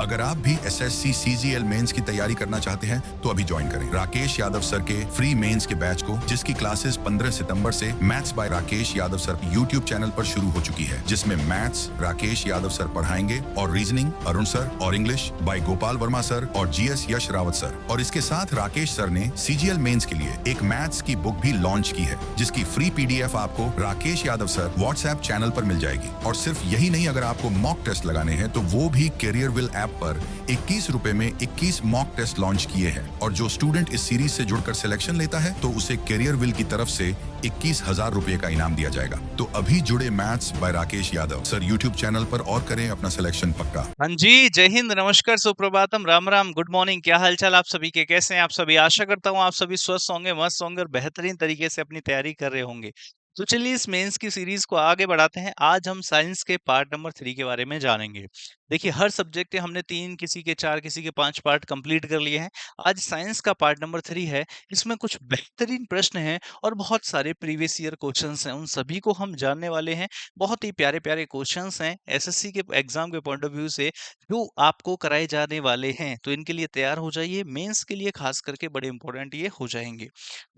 अगर आप भी SSC CGL मेंस की तैयारी करना चाहते हैं तो अभी ज्वाइन करें राकेश यादव सर के फ्री मेंस के बैच को, जिसकी क्लासेस 15 सितंबर से maths by Rakesh Yadav sir YouTube channel पर शुरू हो चुकी है, जिसमें मैथ्स राकेश यादव सर पढ़ाएंगे और रीजनिंग अरुण सर और English by Gopal Verma sir और GS यश रावत सर। और इसके साथ राकेश सर ने CGL मेंस के लिए एक मैथ्स की बुक भी लॉन्च की है, जिसकी फ्री PDF आपको Rakesh Yadav sir WhatsApp channel पर मिल जाएगी। और सिर्फ यही नहीं, अगर आपको मॉक टेस्ट लगाने हैं तो वो भी कैरियर विल ऐप पर 21 रुपए में 21 मॉक टेस्ट लॉन्च किए हैं। और जो स्टूडेंट इस सीरीज से जुड़कर सिलेक्शन लेता है तो उसे कैरियर विल की तरफ से 21,000 रुपए का इनाम दिया जाएगा। तो अभी जुड़े maths by Rakesh Yadav sir YouTube channel पर और करें अपना सिलेक्शन पक्का। हाँ जी, जय हिंद, नमस्कार, सुप्रभातम, राम राम, गुड मॉर्निंग। क्या हालचाल आप सभी के, कैसे हैं आप सभी? आशा करता हूँ आप सभी स्वस्थ होंगे, मस्त होंगे और बेहतरीन तरीके से अपनी तैयारी कर रहे होंगे। तो चलिए इस मेंस की सीरीज को आगे बढ़ाते हैं। आज हम साइंस के पार्ट नंबर 3 के बारे में जानेंगे। देखिए, हर सब्जेक्ट के हमने 3, किसी के 4, किसी के 5 पार्ट कंप्लीट कर लिए हैं। आज साइंस का पार्ट नंबर 3 है। इसमें कुछ बेहतरीन प्रश्न हैं और बहुत सारे प्रीवियस ईयर क्वेश्चंस हैं, उन सभी को हम जानने वाले हैं। बहुत ही प्यारे प्यारे क्वेश्चंस हैं SSC के एग्जाम के पॉइंट ऑफ व्यू से, जो आपको कराए जाने वाले हैं। तो इनके लिए तैयार हो जाइए, मेंस के लिए खास करके बड़े इंपॉर्टेंट ये हो जाएंगे।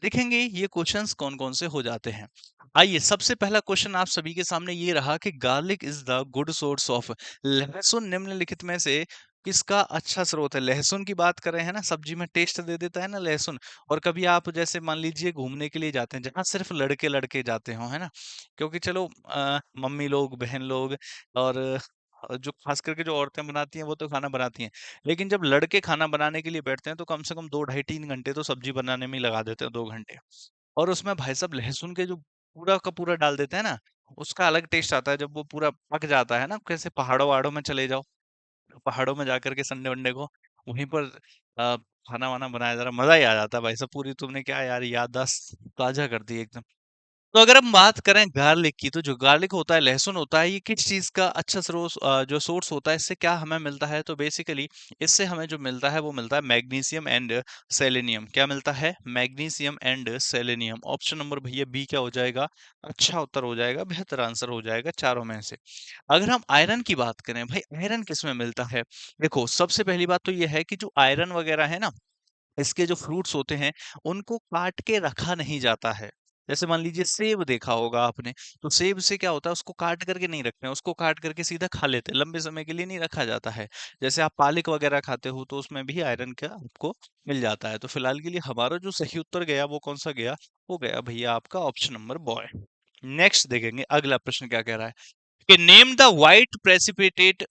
देखेंगे ये क्वेश्चंस कौन कौन से हो जाते हैं। आइए, सबसे पहला क्वेश्चन आप सभी के सामने ये रहा कि garlic is the good source of. लहसुन निम्नलिखित में से किसका अच्छा स्रोत है? लहसुन की बात कर रहे हैं ना, सब्जी में टेस्ट दे देता है ना लहसुन। और कभी आप जैसे मान लीजिए घूमने के लिए जाते हैं जहां सिर्फ लड़के लड़के जाते हो, है ना, क्योंकि चलो मम्मी लोग, बहन लोग और जो खास करके जो औरतें बनाती हैं वो तो खाना बनाती हैं, लेकिन जब लड़के खाना बनाने के लिए बैठते हैं तो कम से कम 2 ढाई 3 घंटे तो सब्जी बनाने में ही लगा देते हैं, 2 घंटे। और उसमें भाई साहब लहसुन के जो पूरा का पूरा डाल देते हैं ना, उसका अलग टेस्ट आता है जब वो पूरा पक जाता है ना। कैसे पहाड़ों वहाड़ों में चले जाओ, पहाड़ों में जाकर के संडे वनडे को वहीं पर अ, खाना वाना बनाया जा रहा, मजा ही आ जाता है भाई साहब। पूरी तुमने क्या यार याददाश्त ताजा कर दी एकदम। तो अगर हम बात करें गार्लिक की, तो जो गार्लिक होता है, लहसुन होता है, ये किस चीज का अच्छा स्रोत जो सोर्स होता है, इससे क्या हमें मिलता है? तो बेसिकली इससे हमें जो मिलता है वो मिलता है मैग्नीशियम एंड सेलेनियम। क्या मिलता है? Magnesium and selenium. Option number भैया बी क्या हो जाएगा? अच्छा उत्तर हो जाएगा, बेहतर आंसर हो जाएगा चारों में से। अगर हम आयरन की बात करें, भाई आयरन किस में मिलता है? देखो, सबसे पहली बात तो ये है कि जो आयरन वगैरह है ना, इसके जो फ्रूट्स होते हैं उनको काट के रखा नहीं जाता है। जैसे मान लीजिए सेब देखा होगा आपने, तो सेब से क्या होता है, उसको काट करके नहीं रखते हैं, उसको काट करके सीधा खा लेते हैं, लंबे समय के लिए नहीं रखा जाता है। जैसे आप पालक वगैरह खाते हो तो उसमें भी आयरन का आपको मिल जाता है। तो फिलहाल के लिए हमारा जो सही उत्तर गया वो कौन सा गया? वो गया भैया आपका ऑप्शन नंबर बॉय। नेक्स्ट देखेंगे अगला प्रश्न क्या कह रहा है कि name the white precipitate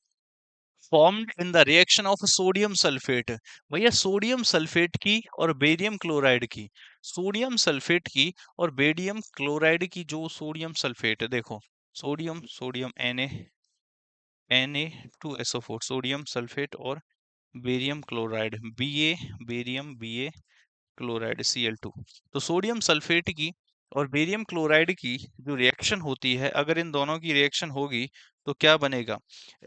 formed in the reaction of sodium sulphate. भैया सोडियम सल्फेट की और बेरियम क्लोराइड की, सोडियम सल्फेट की और बेरियम क्लोराइड की, जो सोडियम सल्फेट है, देखो sodium sodium Na2SO4, sodium sulphate और barium chloride barium chloride Cl2। तो सोडियम सल्फेट की और बेरियम क्लोराइड की जो रिएक्शन होती है, अगर इन दोनों की रिएक्शन होगी तो क्या बनेगा?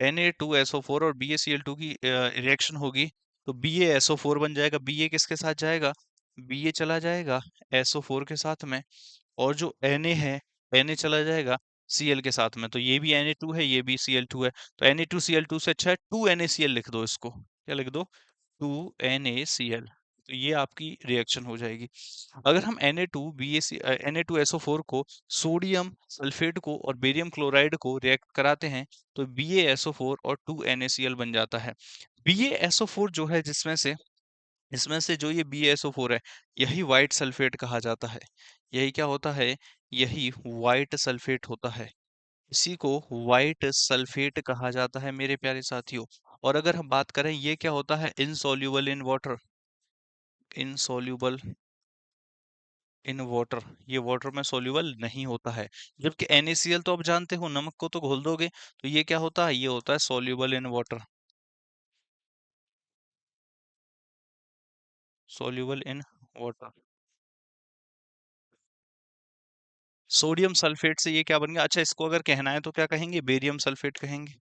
Na2SO4 और BaCl2 की रिएक्शन होगी तो BaSO4 बन जाएगा। Ba किसके साथ जाएगा? Ba चला जाएगा SO4 के साथ में, और जो Na है, Na चला जाएगा Cl के साथ में। तो ये भी Na2 है, ये भी Cl2 है। तो Na2Cl2 से अच्छा है 2NaCl लिख दो इसको। क्या लिख दो? 2NaCl। तो ये आपकी रिएक्शन हो जाएगी। अगर हम Na2SO4 को सोडियम सल्फेट को और बेरियम क्लोराइड को रिएक्ट कराते हैं तो BaSO4 और 2NaCl बन जाता है। BaSO4 जो है, जिसमें से इसमें से जो ये BaSO4 है, यही व्हाइट सल्फेट कहा जाता है। यही क्या होता है? यही व्हाइट सल्फेट होता है। इसी को व्हाइट सल्फेट कहा जाता है मेरे प्यारे साथियों। और अगर हम बात करें, ये क्या होता है? Insoluble in water, insoluble in water, ये वाटर में सोल्यूबल नहीं होता है। जबकि NaCl तो आप जानते हो, नमक को तो घोल दोगे, तो ये क्या होता है? ये होता है soluble in water, soluble in water. Sodium sulphate से ये क्या बन गया? अच्छा, इसको अगर कहना है तो क्या कहेंगे? बेरियम सल्फेट कहेंगे,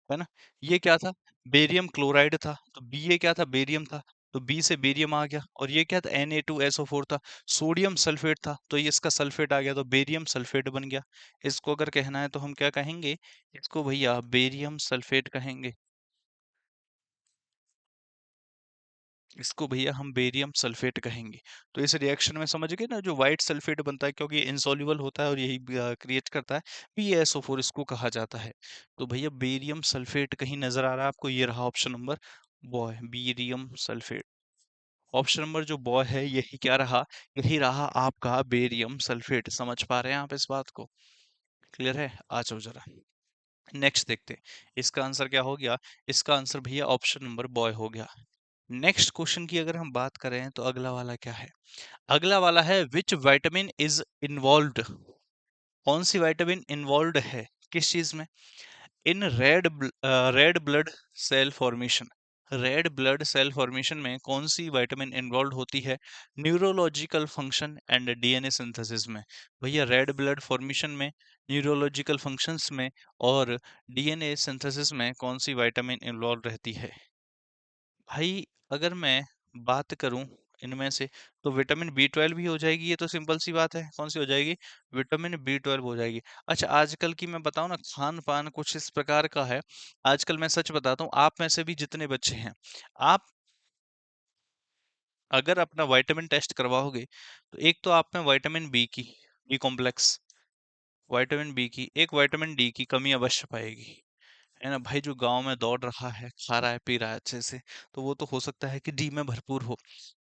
है ना। ये क्या था? बेरियम क्लोराइड था, तो Ba क्या था? बेरियम था, तो B से बेरियम आ गया। और ये क्या था? Na2SO4 था, सोडियम सल्फेट था, तो ये इसका सल्फेट आ गया, तो बेरियम सल्फेट बन गया। इसको अगर कहना है तो हम क्या कहेंगे? इसको भैया बेरियम सल्फेट कहेंगे। इसको भैया हम बेरियम सल्फेट कहेंगे। तो इस रिएक्शन में समझ गए ना, जो व्हाइट सल्फेट बनता है क्योंकि ये इनसॉल्युबल होता है और यही क्रिएट करता है PaSO4, इसको कहा जाता है। तो भैया बेरियम सल्फेट कहीं नजर आ रहा है आपको? ये रहा option number boy, barium sulphate. Option number जो बॉय है यही क्या रहा? यही रहा आपका बेरियम सल्फेट। समझ पा रहे हैं आप इस बात को? क्लियर है? आ जाओ जरा नेक्स्ट देखते हैं। इसका आंसर क्या हो गया? इसका आंसर भैया ऑप्शन नंबर बॉय हो गया। नेक्स्ट क्वेश्चन की अगर हम बात करें तो अगला वाला क्या है? अगला वाला है विच विटामिन इज इन्वॉल्व्ड। कौन सी विटामिन इन्वॉल्व्ड है किस चीज में? In red blood cell formation. Red blood cell formation में कौन सी विटामिन इन्वॉल्व होती है? Neurological function and DNA synthesis में। भैया रेड ब्लड फॉर्मेशन में, न्यूरोलॉजिकल फंक्शंस में और डीएनए सिंथेसिस में कौन सी विटामिन इन्वॉल्व रहती है? भाई अगर मैं बात करूं इनमें से, तो विटामिन B12 भी हो जाएगी। ये तो सिंपल सी बात है। कौन सी हो जाएगी? विटामिन B12 हो जाएगी। अच्छा, आजकल की मैं बताऊं ना, खान पान कुछ इस प्रकार का है। आजकल मैं सच बताता हूँ, आप में से भी जितने बच्चे हैं, आप अगर अपना विटामिन टेस्ट करवाओगे तो एक तो आप में विटामिन बी की, बी कॉम्प्लेक्स, विटामिन बी की, एक विटामिन डी की कमी अवश्य पाएगी। है ना भाई? जो गांव में दौड़ रहा है, खा रहा है, पी रहा है अच्छे से, तो वो तो हो सकता है कि डी में भरपूर हो,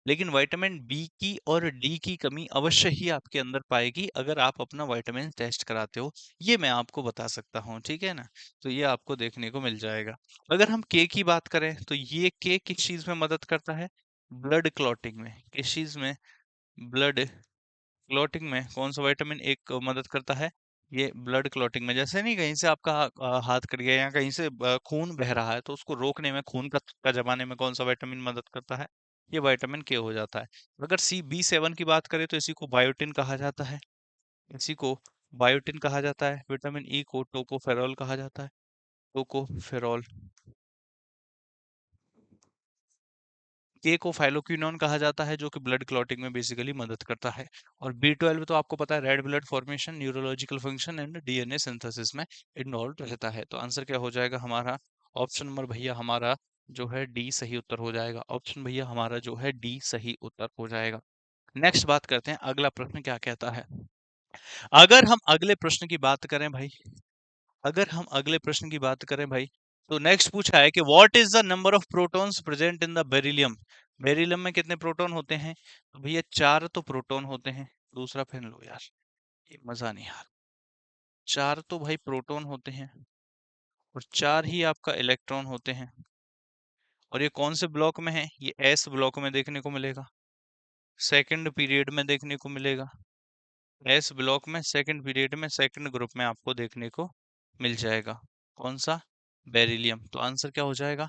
लेकिन विटामिन बी की और डी की कमी अवश्य ही आपके अंदर पाएगी अगर आप अपना विटामिन टेस्ट कराते हो। ये मैं आपको बता सकता हूँ, ठीक है ना? तो ये आपको देखने को मिल जाएगा। अगर हम के की बात करें तो ये के किस चीज में मदद करता है? ब्लड क्लॉटिंग में। किस चीज में? ब्लड क्लॉटिंग में कौन सा विटामिन एक मदद करता है? ये ब्लड क्लॉटिंग में। जैसे नहीं, कहीं से आपका हाथ कट गया या कहीं से खून बह रहा है, तो उसको रोकने में, खून का थक्का जमाने में कौन सा विटामिन मदद करता है? ये विटामिन के हो जाता है। अगर B7 की बात करें तो इसी को बायोटिन कहा जाता है। इसी को बायोटिन कहा जाता है। विटामिन ई को टोकोफेरॉल कहा जाता है। टोकोफेरॉल। के को फाइलोक्विनोन कहा जाता है, जो कि ब्लड क्लॉटिंग में बेसिकली मदद करता है। और B12 तो आपको पता है, red blood formation, neurological function and DNA synthesis में इन्वॉल्व रहता है। तो आंसर क्या हो जाएगा हमारा? ऑप्शन नंबर भैया हमारा जो है डी सही उत्तर हो जाएगा। ऑप्शन भैया हमारा जो है डी सही उत्तर हो जाएगा। नेक्स्ट बात करते हैं, अगला प्रश्न क्या कहता है। अगर हम अगले प्रश्न की बात करें भाई, अगर हम अगले प्रश्न की बात करें भाई, तो नेक्स्ट पूछा है कि what is the number of protons present in the beryllium. Beryllium में कितने प्रोटॉन होते हैं? तो भैया 4 तो प्रोटॉन होते हैं। दूसरा पेन लो यार, ये मजा नहीं यार। 4 तो भाई प्रोटॉन होते हैं और 4 ही आपका इलेक्ट्रॉन होते हैं। और ये कौन से ब्लॉक में है? ये एस ब्लॉक में देखने को मिलेगा, सेकंड पीरियड में देखने को मिलेगा। एस ब्लॉक में सेकंड पीरियड में सेकंड ग्रुप में आपको देखने को मिल जाएगा। कौन सा? बेरिलियम। तो आंसर क्या हो जाएगा?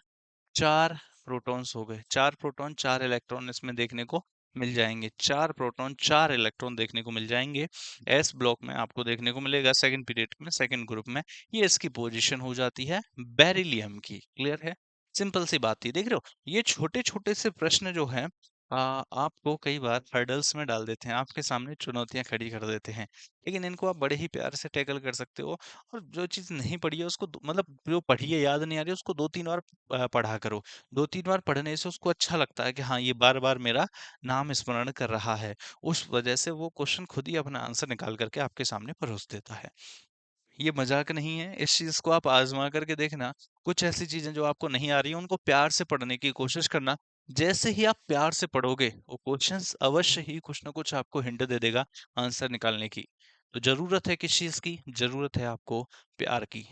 4 प्रोटॉन्स हो गए। 4 प्रोटॉन 4 इलेक्ट्रॉन इसमें देखने को मिल जाएंगे। 4 प्रोटॉन 4 इलेक्ट्रॉन देखने को मिल जाएंगे। एस ब्लॉक में आपको देखने को मिलेगा सेकंड पीरियड में सेकंड ग्रुप में। ये इसकी पोजीशन हो जाती है बेरिलियम की। क्लियर है? सिंपल सी बात थी। देख रहे हो, ये छोटे छोटे से प्रश्न जो है आपको कई बार हर्डल्स में डाल देते हैं, आपके सामने चुनौतियां खड़ी कर देते हैं, लेकिन इनको आप बड़े ही प्यार से टैकल कर सकते हो। और जो चीज नहीं पढ़ी है उसको मतलब जो पढ़ी है याद नहीं आ रही है, उसको 2-3 बार पढ़ा करो। 2-3 बार पढ़ने से उसको अच्छा लगता है कि हाँ, ये बार बार मेरा नाम स्मरण कर रहा है। उस वजह से वो क्वेश्चन खुद ही अपना आंसर निकाल करके आपके सामने परोस देता है। ये मजाक नहीं है, इस चीज को आप आजमा करके देखना। कुछ ऐसी चीजें जो आपको नहीं आ रही है, उनको प्यार से पढ़ने की कोशिश करना। जैसे ही आप प्यार से पढ़ोगे, वो क्वेश्चंस अवश्य ही कुछ ना कुछ आपको हिंट दे देगा आंसर निकालने की। तो जरूरत है किस चीज की? जरूरत है आपको प्यार की।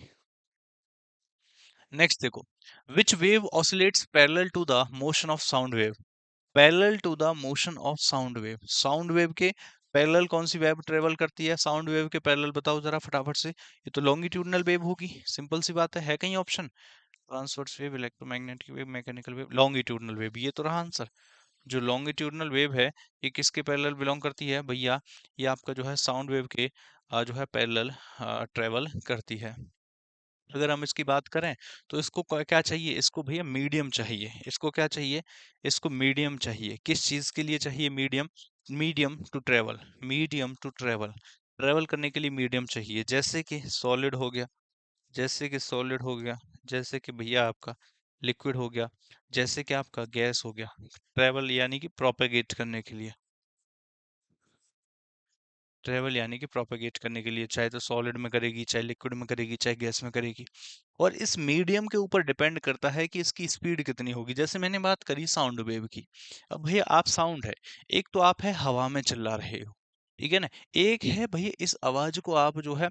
नेक्स्ट देखो, which wave oscillates parallel to the motion of sound wave. Parallel to the motion of sound wave. Sound wave के पैरेलल कौन सी वेव ट्रेवल करती है? साउंड वेव के पैरेलल बताओ जरा फटाफट से। ये तो लॉन्गिट्यूडनल वेव होगी, सिंपल सी बात है कहीं option? Transverse wave, electromagnetic wave, mechanical wave, longitudinal wave, ये तो रहा आंसर। जो लॉन्गिट्यूडनल वेव है, ये किसके पैरेलल बिलोंग करती है भैया? ये आपका जो है साउंड वेव के जो है पैरेलल ट्रेवल करती है। अगर हम इसकी बात करें तो इसको क्या चाहिए? इसको भैया मीडियम चाहिए। इसको क्या चाहिए? इसको मीडियम चाहिए। किस चीज के लिए चाहिए medium? Medium to travel. Medium to travel, travel करने के लिए मीडियम चाहिए। जैसे कि सॉलिड हो गया, जैसे कि सॉलिड हो गया, जैसे कि भैया आपका लिक्विड हो गया, जैसे कि आपका गैस हो गया, ट्रेवल यानी कि प्रोपेगेट करने के लिए, ट्रेवल यानी कि प्रोपेगेट करने के लिए, चाहे तो सॉलिड में करेगी, चाहे लिक्विड में करेगी, चाहे गैस में करेगी। और इस मीडियम के ऊपर डिपेंड करता है कि इसकी स्पीड कितनी होगी। जैसे मैंने बात करी साउंड वेव की, अब भैया आप साउंड है, एक तो आप है हवा में चिल्ला रहे हो, ठीक है ना, एक है भैया इस आवाज को आप जो है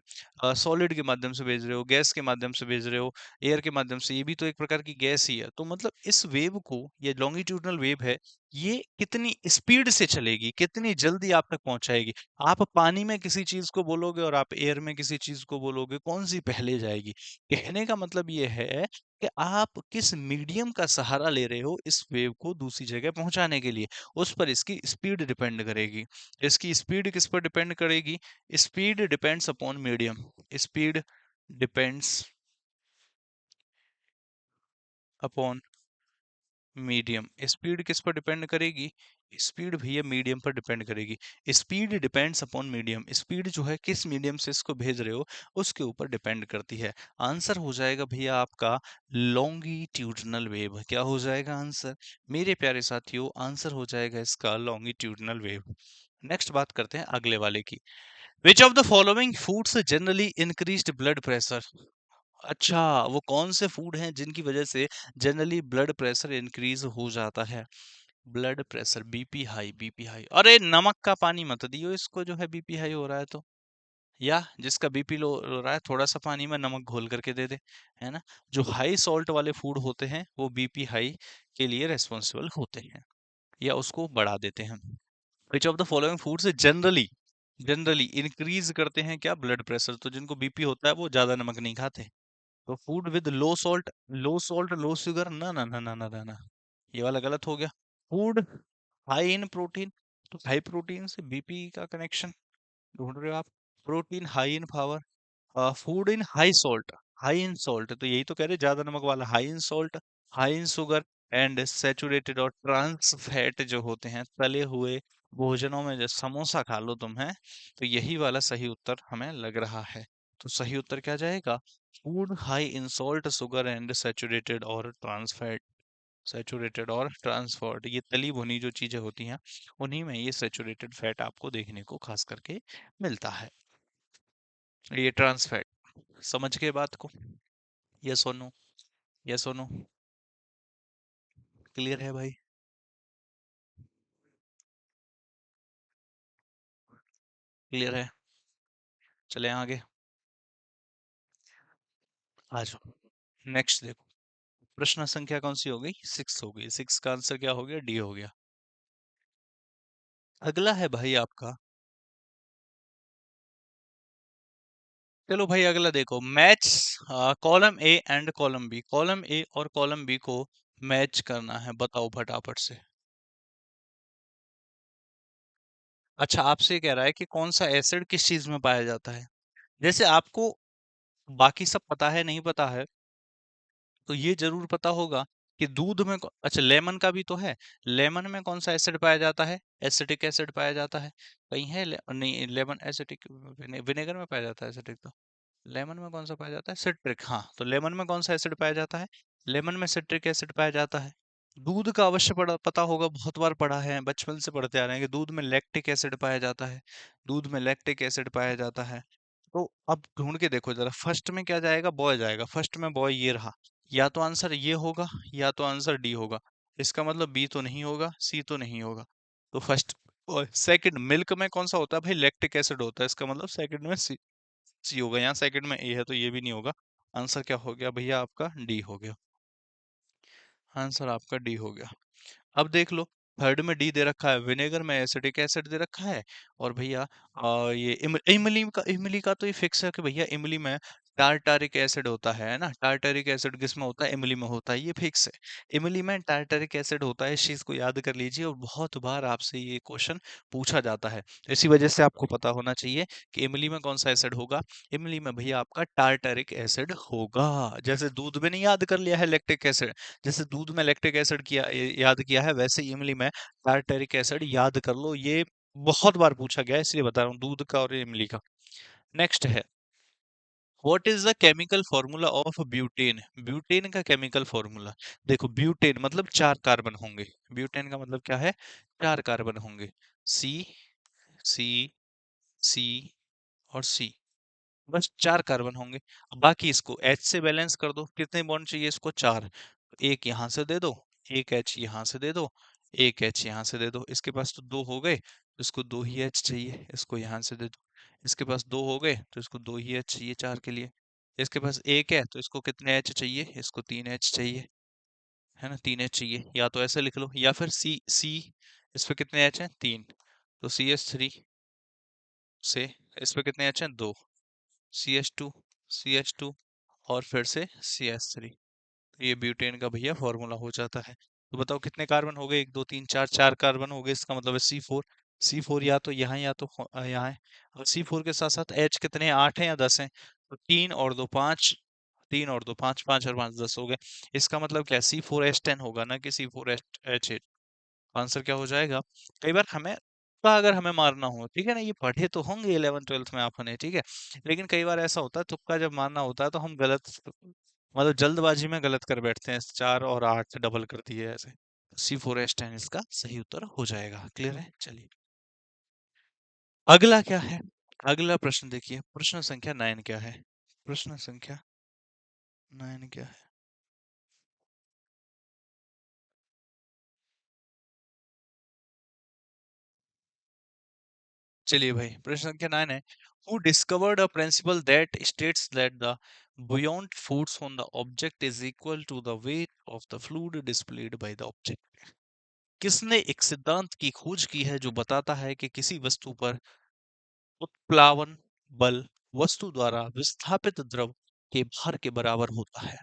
सॉलिड के माध्यम से भेज रहे हो, गैस के माध्यम से भेज रहे हो, एयर के माध्यम से, ये भी तो एक प्रकार की गैस ही है। तो मतलब इस वेव को, ये लॉन्गिट्यूडनल वेव है, ये कितनी स्पीड से चलेगी, कितनी जल्दी आप तक पहुंचाएगी। आप पानी में किसी चीज को बोलोगे और आप एयर में किसी चीज को बोलोगे, कौन सी पहले जाएगी। कहने का मतलब ये है कि आप किस मीडियम का सहारा ले रहे हो इस वेव को दूसरी जगह पहुंचाने के लिए, उस पर इसकी स्पीड डिपेंड करेगी। इसकी स्पीड किस पर डिपेंड करेगी? Speed depends upon medium. Speed depends upon medium. Speed किस पर डिपेंड करेगी? स्पीड भैया मीडियम पर डिपेंड करेगी। Speed depends upon medium. Speed जो है किस मीडियम से इसको भेज रहे हो उसके ऊपर डिपेंड करती है। आंसर हो जाएगा भैया आपका लॉन्गिट्यूडनल वेव। क्या हो जाएगा आंसर मेरे प्यारे साथियों? आंसर हो जाएगा इसका लॉन्गिट्यूडनल वेव। नेक्स्ट बात करते हैं अगले वाले की। विच of the following foods generally increased blood pressure? अच्छा, वो कौन से फूड हैं जिनकी वजह से जनरली ब्लड प्रेशर इंक्रीज हो जाता है? Blood pressure, BP high, BP high. अरे नमक का पानी मत दियो इसको, जो है बीपी हाई हो रहा है तो। या जिसका बीपी लो हो रहा है, थोड़ा सा पानी में नमक घोल करके दे दे, है ना। जो हाई सॉल्ट वाले फूड होते हैं वो बीपी हाई के लिए रेस्पॉन्सिबल होते हैं, या उसको बढ़ा देते हैं। विच ऑफ द फॉलोइंग फूड से जनरली, जनरली इंक्रीज करते हैं क्या? Blood pressure. तो जिनको बीपी होता है वो ज्यादा नमक नहीं खाते। तो food with low salt, low salt low sugar, ना ना ना ना ना ना ना, ये वाला गलत हो गया। फूड हाई इन प्रोटीन, तो हाई प्रोटीन से बीपी का कनेक्शन ढूंढ रहे हो आप। Protein high in power. Food in high salt, high in salt, तो यही तो कह रहे ज्यादा नमक वाला, high in salt, high in sugar and saturated और ट्रांस फैट जो होते हैं, तले हुए भोजनों में जो समोसा खा लो तुम, है। तो यही वाला सही उत्तर हमें लग रहा है। तो सही उत्तर क्या जाएगा? Food high in salt, sugar and saturated और ट्रांस फैट। सैचुरेटेड और ट्रांसफर्ड, ये तली भुनी जो चीजें होती हैं उन्हीं में ये सैचुरेटेड फैट आपको देखने को खास करके मिलता है, ये ट्रांस फैट। समझ गए बात को? यस और नो? यस और नो? क्लियर है भाई? क्लियर है? चले आगे, आ जाओ। नेक्स्ट देखो, प्रश्न संख्या कौन सी हो गई? 6 हो गई। 6 का आंसर क्या हो गया? डी हो गया। अगला है भाई आपका, चलो भाई अगला देखो, match column A and column B. Column A और कॉलम बी को मैच करना है, बताओ फटाफट से। अच्छा, आपसे कह रहा है कि कौन सा एसिड किस चीज में पाया जाता है। जैसे आपको बाकी सब पता है, नहीं पता है, तो ये जरूर पता होगा कि दूध में अच्छा लेमन का भी तो है। लेमन में कौन सा एसिड पाया जाता है? एसिटिक एसिड पाया जाता है। कहीं है नहीं, लेमन एसिटिक, विनेगर में पाया जाता है एसिटिक तो। लेमन में कौन सा पाया जाता है? सिट्रिक। हाँ, तो लेमन में कौन सा एसिड पाया जाता है? लेमन में सिट्रिक एसिड पाया जाता है। दूध का अवश्य पता होगा, बहुत बार पढ़ा है, बचपन से पढ़ते आ रहे हैं कि दूध में लैक्टिक एसिड पाया जाता है। दूध में लैक्टिक एसिड पाया जाता है। तो अब ढूंढ के देखो जरा, फर्स्ट में क्या जाएगा? बॉय जाएगा। फर्स्ट में बॉय ये रहा, या तो आंसर ये होगा या तो आंसर डी होगा। इसका मतलब बी तो नहीं होगा, सी तो नहीं होगा। तो फर्स्ट और सेकंड, मिल्क में कौन सा होता है भाई? लैक्टिक एसिड होता है। इसका मतलब सेकंड में सी, सी होगा। यहाँ सेकंड में ए है तो ये भी नहीं होगा। आंसर क्या हो गया भैया? आपका डी हो गया। आंसर आपका डी हो गया। अब देख लो, थर्ड में डी दे रखा है, विनेगर में एसिटिक एसिड दे रखा है। और भैया ये इमली का तो ये फिक्स है कि भैया इमली में टार्टारिक एसिड होता है ना। टार्टारिक एसिड किस में होता है? इमली में होता है, ये फिक्स है। इमली में टार्टारिक एसिड होता है, इस चीज को याद कर लीजिए। और बहुत बार आपसे ये क्वेश्चन पूछा जाता है, इसी वजह से आपको पता होना चाहिए कि इमली में कौन सा एसिड होगा। इमली में भैया आपका टार्टारिक एसिड होगा। जैसे दूध में नहीं याद कर लिया है लैक्टिक एसिड, जैसे दूध में लैक्टिक एसिड किया याद किया है, वैसे ही इमली में टार्टरिक एसिड याद कर लो। ये बहुत बार पूछा गया है, इसलिए बता रहा हूँ दूध का और इमली का। नेक्स्ट है what is the chemical formula of butane? Butane का केमिकल फॉर्मूला, देखो ब्यूटेन मतलब चार कार्बन होंगे, ब्यूटेन का मतलब क्या है, चार कार्बन होंगे, सी, सी, सी और सी, बस चार कार्बन होंगे। अब बाकी इसको H से बैलेंस कर दो, कितने बॉन्ड चाहिए इसको, चार, एक यहाँ से दे दो, एक H यहाँ से दे दो, एक H यहाँ से दे दो, इसके पास तो दो हो गए, तो इसको दो ही H चाहिए, इसको यहाँ से दे दो, इसके पास दो हो गए तो इसको दो ही H चाहिए चार के लिए, इसके पास एक है तो इसको कितने H चाहिए, इसको तीन H चाहिए, है ना, तीन H चाहिए, या तो ऐसे लिख लो या फिर सी सी, इस पे कितने H हैं, तीन, तो CH3 से इस पे कितने H हैं, दो, CH2, CH2 और फिर से CH3, तो ये ब्यूटेन का भैया फॉर्मूला हो जाता है। तो बताओ कितने कार्बन हो गए, एक दो तीन चार, चार कार्बन हो गए, इसका मतलब है C4, C4 या तो यहाँ या तो यहाँ है, और C4 के साथ साथ H कितने हैं, आठ है या दस है, तो तीन और दो पाँच, तीन और दो पाँच, पाँच और पाँच दस हो गए, इसका मतलब क्या है, C4H10 होगा ना कि C4H8, आंसर क्या हो जाएगा। कई बार हमें तुक्का अगर हमें मारना हो, ठीक है ना, ये पढ़े तो होंगे 11th 12th में आपने, ठीक है, लेकिन कई बार ऐसा होता है तुक्का जब मारना होता है तो हम गलत, मतलब जल्दबाजी में गलत कर बैठते हैं, चार और आठ डबल कर दिए ऐसे, C4H10 इसका सही उत्तर हो जाएगा। क्लियर है, चलिए अगला क्या है, अगला प्रश्न देखिए, प्रश्न संख्या 9 क्या है, प्रश्न संख्या 9 क्या है, चलिए भाई प्रश्न संख्या 9 है, who discovered a principle that states that the buoyant force on the object is equal to the weight of the fluid displayed by the object? किसने एक सिद्धांत की खोज की है जो बताता है कि किसी वस्तु पर उत्प्लावन बल वस्तु द्वारा विस्थापित द्रव के भार के बराबर होता है?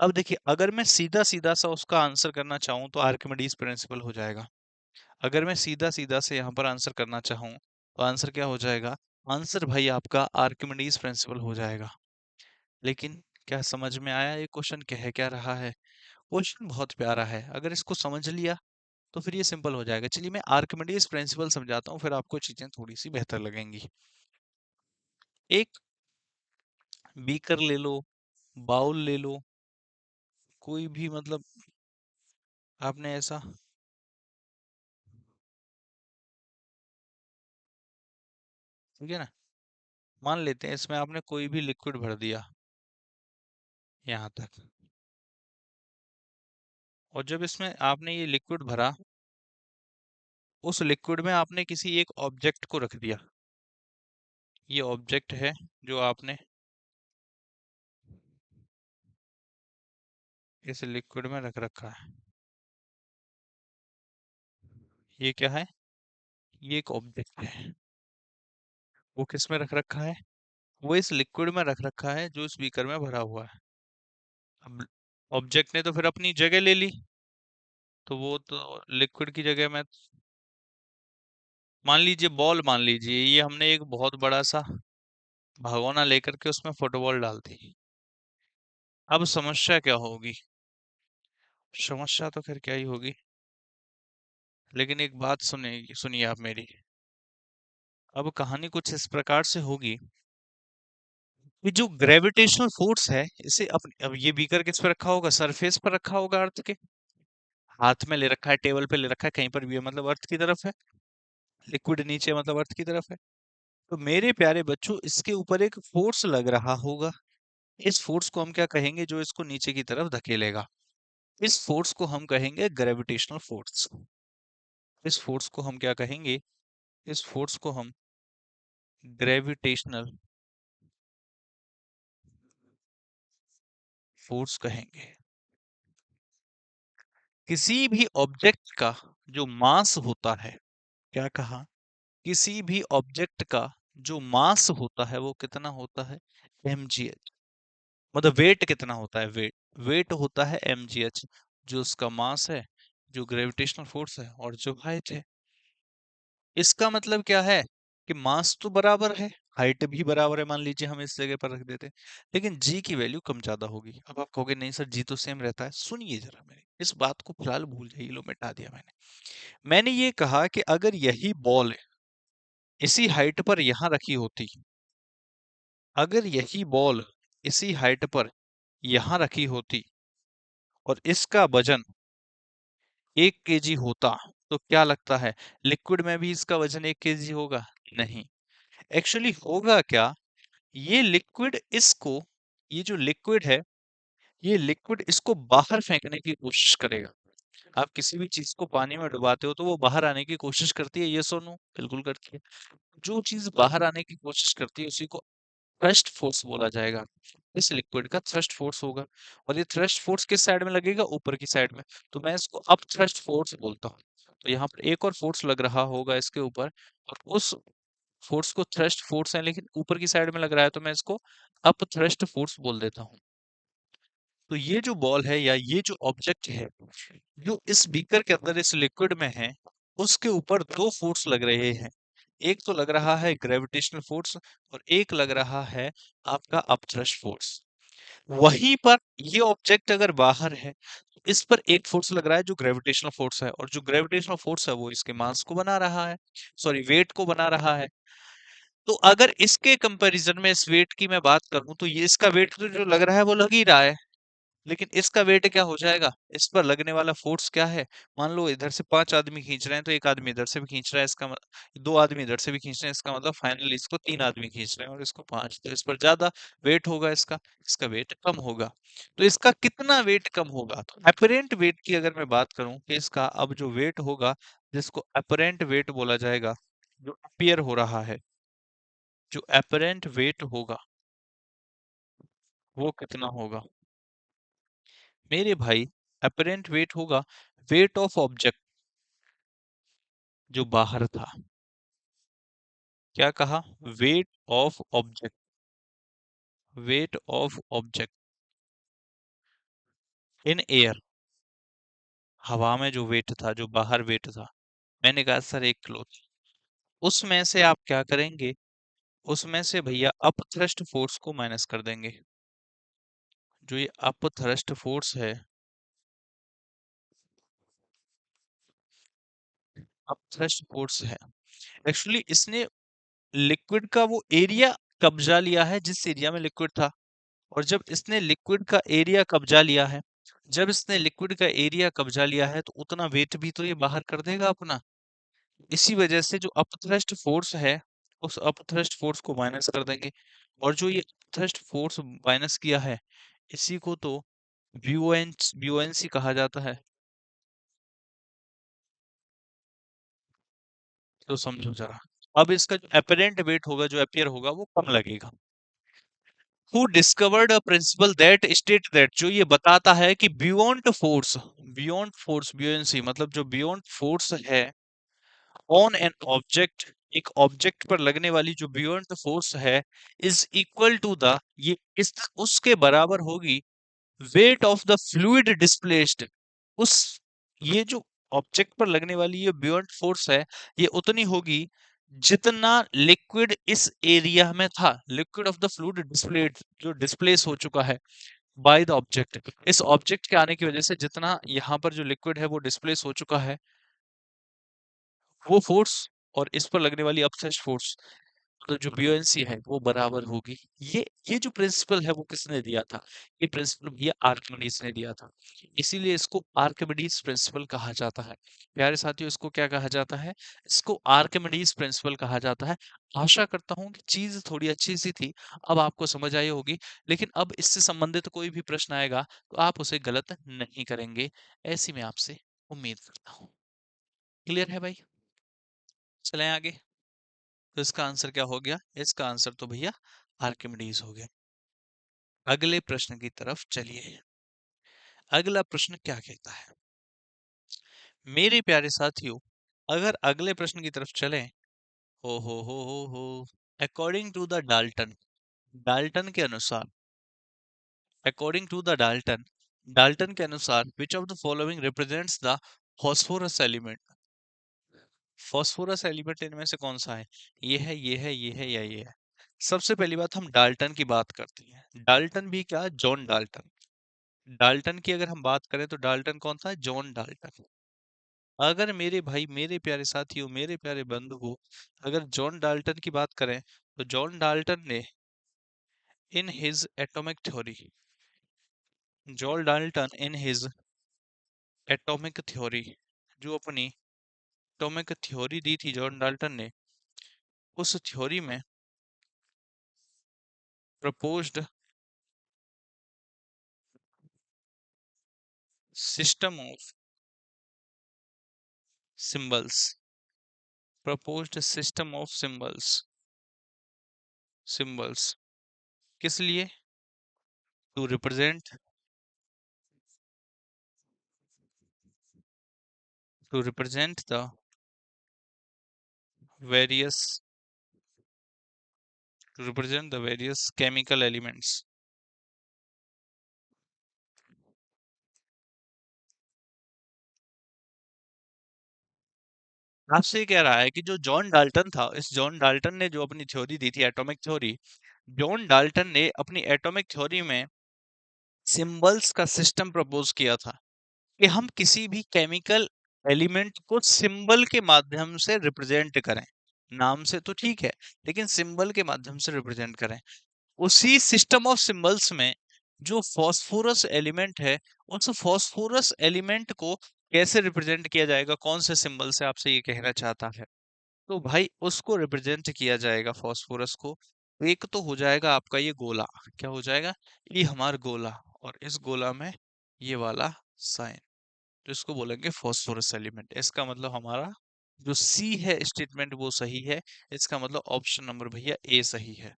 अब देखिए अगर मैं सीधा सीधा सा उसका आंसर करना चाहूं तो आर्किमिडीज प्रिंसिपल हो जाएगा, अगर मैं सीधा सीधा से यहाँ पर आंसर करना चाहूँ तो आंसर क्या हो जाएगा, आंसर भाई आपका आर्किमिडीज प्रिंसिपल हो जाएगा। लेकिन क्या समझ में आया ये क्वेश्चन कह क्या रहा है? क्वेश्चन बहुत प्यारा है, अगर इसको समझ लिया तो फिर ये सिंपल हो जाएगा। चलिए मैं आर्किमिडीज प्रिंसिपल समझाता हूँ, फिर आपको चीजें थोड़ी सी बेहतर लगेंगी। एक बीकर ले लो, बाउल ले लो, कोई भी मतलब आपने ऐसा, ठीक है ना, मान लेते हैं इसमें आपने कोई भी लिक्विड भर दिया यहाँ तक, और जब इसमें आपने ये लिक्विड भरा, उस लिक्विड में आपने किसी एक ऑब्जेक्ट को रख दिया, ये ऑब्जेक्ट है जो आपने इस लिक्विड में रख रखा है, ये क्या है, ये एक ऑब्जेक्ट है, वो किस में रख रखा है, वो इस लिक्विड में रख रखा है जो इस बीकर में भरा हुआ है। अब ऑब्जेक्ट ने तो फिर अपनी जगह ले ली, तो वो तो लिक्विड की जगह में, मान लीजिए बॉल, मान लीजिए ये हमने एक बहुत बड़ा सा भगोना लेकर के उसमें फुटबॉल डाल दी, अब समस्या क्या होगी, समस्या तो फिर क्या ही होगी, लेकिन एक बात सुनिए सुनिए आप मेरी, अब कहानी कुछ इस प्रकार से होगी कि जो ग्रेविटेशनल फोर्स है इसे अब ये बीकर किस पे रखा होगा, सरफेस पर रखा होगा अर्थ के, हाथ में ले रखा है, टेबल पे ले रखा है, कहीं पर भी है मतलब अर्थ की तरफ है, लिक्विड नीचे मतलब अर्थ की तरफ है, तो मेरे प्यारे बच्चों इसके ऊपर एक फोर्स लग रहा होगा, इस फोर्स को हम क्या कहेंगे, जो इसको नीचे की तरफ धकेलेगा, इस फोर्स को हम कहेंगे ग्रेविटेशनल फोर्स, इस फोर्स को हम क्या कहेंगे, इस फोर्स को हम ग्रेविटेशनल फोर्स कहेंगे। किसी भी ऑब्जेक्ट का जो मास होता है, क्या कहा, किसी भी ऑब्जेक्ट का जो मास होता है वो कितना होता है, mgh, मतलब वेट कितना होता है, वेट, वेट होता है mgh, जो उसका मास है, जो ग्रेविटेशनल फोर्स है और जो हाइट है। इसका मतलब क्या है कि मास तो बराबर है, हाइट भी बराबर है, मान लीजिए हम इस जगह पर रख देते, लेकिन जी की वैल्यू कम ज्यादा होगी। अब आप कहोगे नहीं सर जी तो सेम रहता है, सुनिए जरा मेरी इस बात को, फिलहाल भूल जाइए, लो मिटा दिया मैंने ये कहा कि अगर यही बॉल इसी हाइट पर यहां रखी होती, अगर यही बॉल इसी हाइट पर यहाँ रखी होती और इसका वजन 1 केजी होता, तो क्या लगता है लिक्विड में भी इसका वजन 1 केजी होगा? नहीं। एक्चुअली होगा क्या, ये लिक्विड इसको, ये जो लिक्विड है, ये लिक्विड इसको बाहर फेंकने की कोशिश करेगा। आप किसी भी चीज को पानी में डुबाते हो तो वो बाहर आने की कोशिश करती है, यस और नो? बिल्कुल करती है। जो चीज बाहर आने की कोशिश करती है उसी को थ्रस्ट फोर्स बोला जाएगा। इस लिक्विड का थ्रस्ट फोर्स होगा, और ये थ्रस्ट फोर्स किस साइड में लगेगा? ऊपर की साइड में। तो मैं इसको अप थ्रस्ट फोर्स बोलता हूँ। तो यहाँ पर एक और फोर्स लग रहा होगा इसके ऊपर, और उस फोर्स को थ्रस्ट फोर्स है लेकिन ऊपर की साइड में लग रहा है, तो मैं इसको अप थ्रस्ट फोर्स बोल देता हूँ। तो ये जो बॉल है या ये जो ऑब्जेक्ट है, जो इस बीकर के अंदर इस लिक्विड में है, उसके ऊपर दो फोर्स लग रहे हैं। एक तो लग रहा है ग्रेविटेशनल फोर्स, और एक लग रहा है आपका अपथ्रस्ट फोर्स। वहीं पर ये ऑब्जेक्ट अगर बाहर है तो इस पर एक फोर्स लग रहा है जो ग्रेविटेशनल फोर्स है, और जो ग्रेविटेशनल फोर्स है वो इसके मास को बना रहा है, सॉरी वेट को बना रहा है। तो अगर इसके कंपैरिजन में इस वेट की मैं बात करूं तो ये इसका वेट तो जो लग रहा है वो लग ही रहा है, लेकिन इसका वेट क्या हो जाएगा? इस पर लगने वाला फोर्स क्या है? मान लो इधर से 5 आदमी खींच रहे हैं, तो एक आदमी इधर से भी खींच रहा है, इसका दो आदमी इधर से भी खींच रहे हैं, इसका मतलब फाइनली इसको 3 आदमी खींच रहे हैं और इसको 5, तो इस पर ज्यादा वेट होगा, इसका इसका वेट कम होगा। तो इसका कितना वेट कम होगा? तो अपरेंट वेट की अगर मैं बात करूं कि इसका अब जो वेट होगा, जिसको अपरेंट वेट बोला जाएगा, जो अपीयर हो रहा है, जो अपरेंट वेट होगा वो कितना होगा मेरे भाई? अपरेंट वेट होगा वेट ऑफ ऑब्जेक्ट जो बाहर था। क्या कहा? Weight of object, weight of object in air, हवा में जो वेट था, जो बाहर वेट था। मैंने कहा सर 1 किलो, उसमें से आप क्या करेंगे? उसमें से भैया अप थ्रस्ट फोर्स को माइनस कर देंगे। जो ये अप थ्रस्ट फोर्स है, अप थ्रस्ट फोर्स है, एक्चुअली इसने लिक्विड का वो एरिया कब्जा लिया है जिस एरिया में लिक्विड था। और जब इसने लिक्विड का एरिया कब्जा लिया है, जब इसने लिक्विड का एरिया कब्जा लिया है, तो उतना वेट भी तो ये बाहर कर देगा अपना। इसी वजह से जो अपथ्रस्ट फोर्स है, उस अपथ्रस्ट फोर्स को माइनस कर देंगे। और जो ये अपथ्रस्ट फोर्स माइनस किया है, इसी को तो ब्यूएंसी कहा जाता है। तो समझो जरा, अब इसका जो अपेरेंट वेट होगा, जो अपियर होगा, वो कम लगेगा। Who discovered a principal that state that, जो ये बताता है कि बियॉन्ड फोर्स ब्यूएंसी मतलब जो बियॉन्ड फोर्स है ऑन एन ऑब्जेक्ट, एक ऑब्जेक्ट पर लगने वाली जो बियॉन्ड फोर्स है, इज इक्वल टू द, ये इस उसके बराबर होगी weight of the fluid displaced. उस, ये जो ऑब्जेक्ट पर लगने वाली ये बियॉन्ड फोर्स है, ये उतनी होगी जितना लिक्विड इस एरिया में था, liquid of the fluid displayed, जो डिस्प्लेस हो चुका है बाय द ऑब्जेक्ट। इस ऑब्जेक्ट के आने की वजह से जितना यहाँ पर जो लिक्विड है वो डिस्प्लेस हो चुका है, वो फोर्स और इस पर लगने वाली अपथ्रस्ट फोर्स, तो जो ब्यूएंसी है वो बराबर होगी। ये जो प्रिंसिपल है वो किसने दिया था? ये प्रिंसिपल भैया आर्किमिडीज ने दिया था। इसीलिए इसको आर्किमिडीज प्रिंसिपल कहा जाता है। प्यारे साथियों, इसको क्या कहा जाता है? इसको आर्किमिडीज प्रिंसिपल कहा जाता है। आशा करता हूँ कि चीज थोड़ी अच्छी सी थी, अब आपको समझ आई होगी। लेकिन अब इससे संबंधित कोई भी प्रश्न आएगा तो आप उसे गलत नहीं करेंगे, ऐसी मैं आपसे उम्मीद करता हूँ। क्लियर है भाई? चलें आगे। तो इसका आंसर क्या हो गया? इसका आंसर तो भैया आर्किमिडीज हो गया। अगले प्रश्न की तरफ चलिए। अगला प्रश्न क्या कहता है मेरे प्यारे साथियों? अगर अगले प्रश्न की तरफ चलें, हो according to the Dalton, Dalton के अनुसार, according to the Dalton, Dalton के अनुसार which of the following represents the phosphorus element, phosphorus element इनमें से कौन सा है? ये है, ये है, ये है, या ये है? सबसे पहली बात, हम डाल्टन की बात करते हैं। डाल्टन भी क्या? John Dalton. डाल्टन की अगर हम बात करें तो डाल्टन कौन सा है? John Dalton. अगर मेरे भाई, मेरे प्यारे साथियों, मेरे प्यारे बंधुओं, अगर जॉन डाल्टन की बात करें तो जॉन डाल्टन ने in his atomic theory, John Dalton in his atomic theory, जो अपनी एटॉमिक थ्योरी दी थी जॉन डाल्टन ने, उस थ्योरी में proposed system of symbols, proposed system of symbols, symbols किस लिए? To represent, to represent the various, to represent the various chemical elements. आपसे ये कह रहा है कि जो जॉन डाल्टन था, इस जॉन डाल्टन ने जो अपनी थ्योरी दी थी एटॉमिक थ्योरी, जॉन डाल्टन ने अपनी एटॉमिक थ्योरी में सिंबल्स का सिस्टम प्रपोज किया था कि हम किसी भी केमिकल एलिमेंट को सिंबल के माध्यम से रिप्रेजेंट करें। नाम से तो ठीक है, लेकिन सिंबल के माध्यम से रिप्रेजेंट करें। उसी सिस्टम ऑफ सिंबल्स में जो फॉस्फोरस एलिमेंट है, उस फॉस्फोरस एलिमेंट को कैसे रिप्रेजेंट किया जाएगा, कौन से सिंबल से, आपसे ये कहना चाहता है। तो भाई उसको रिप्रेजेंट किया जाएगा फॉस्फोरस को। एक तो हो जाएगा आपका ये गोला, क्या हो जाएगा, ये हमारा गोला, और इस गोला में ये वाला साइन, तो इसको बोलेंगे फॉस्फोरस एलिमेंट। इसका मतलब हमारा जो सी है स्टेटमेंट वो सही है। इसका मतलब ऑप्शन नंबर भैया ए सही है।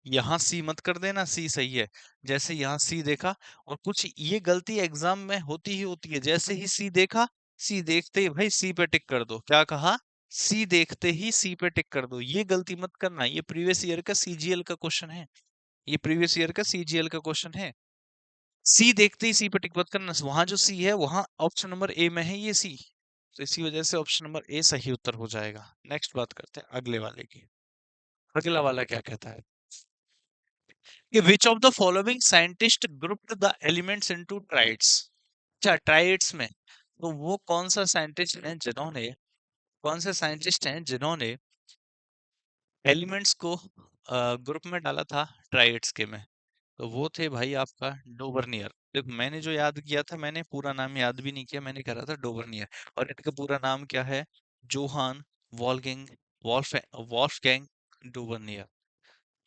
यहाँ सी मत कर देना, सी सही है। जैसे यहाँ सी देखा, और कुछ ये गलती एग्जाम में होती ही होती है, जैसे ही सी देखा, सी देखते ही भाई सी पे टिक कर दो। क्या कहा? सी देखते ही सी पे टिक कर दो। ये गलती मत करना, ये प्रीवियस ईयर का सीजीएल का क्वेश्चन है। ये प्रीवियस ईयर का सीजीएल का क्वेश्चन है। सी देखते ही सी पे टिक मत करना, वहां जो सी है वहां ऑप्शन नंबर ए में है ये सी, तो इसी वजह से ऑप्शन नंबर ए सही उत्तर हो जाएगा। नेक्स्ट बात करते हैं अगले वाले की। अगला वाला क्या कहता है कि विच of the following scientist grouped the elements into triads. अच्छा, ट्राइड्स में तो वो कौन सा साइंटिस्ट है जिन्होंने, कौन से साइंटिस्ट हैं जिन्होंने एलिमेंट्स को ग्रुप में डाला था ट्राइड्स के में? तो वो थे भाई आपका डोबरनियर। देखो मैंने जो याद किया था, मैंने पूरा नाम याद भी नहीं किया, मैंने कहा था डोबरनियर। और इनका पूरा नाम क्या है? जोहान वॉल्गिंग Wolf Wolfgang Dobereiner.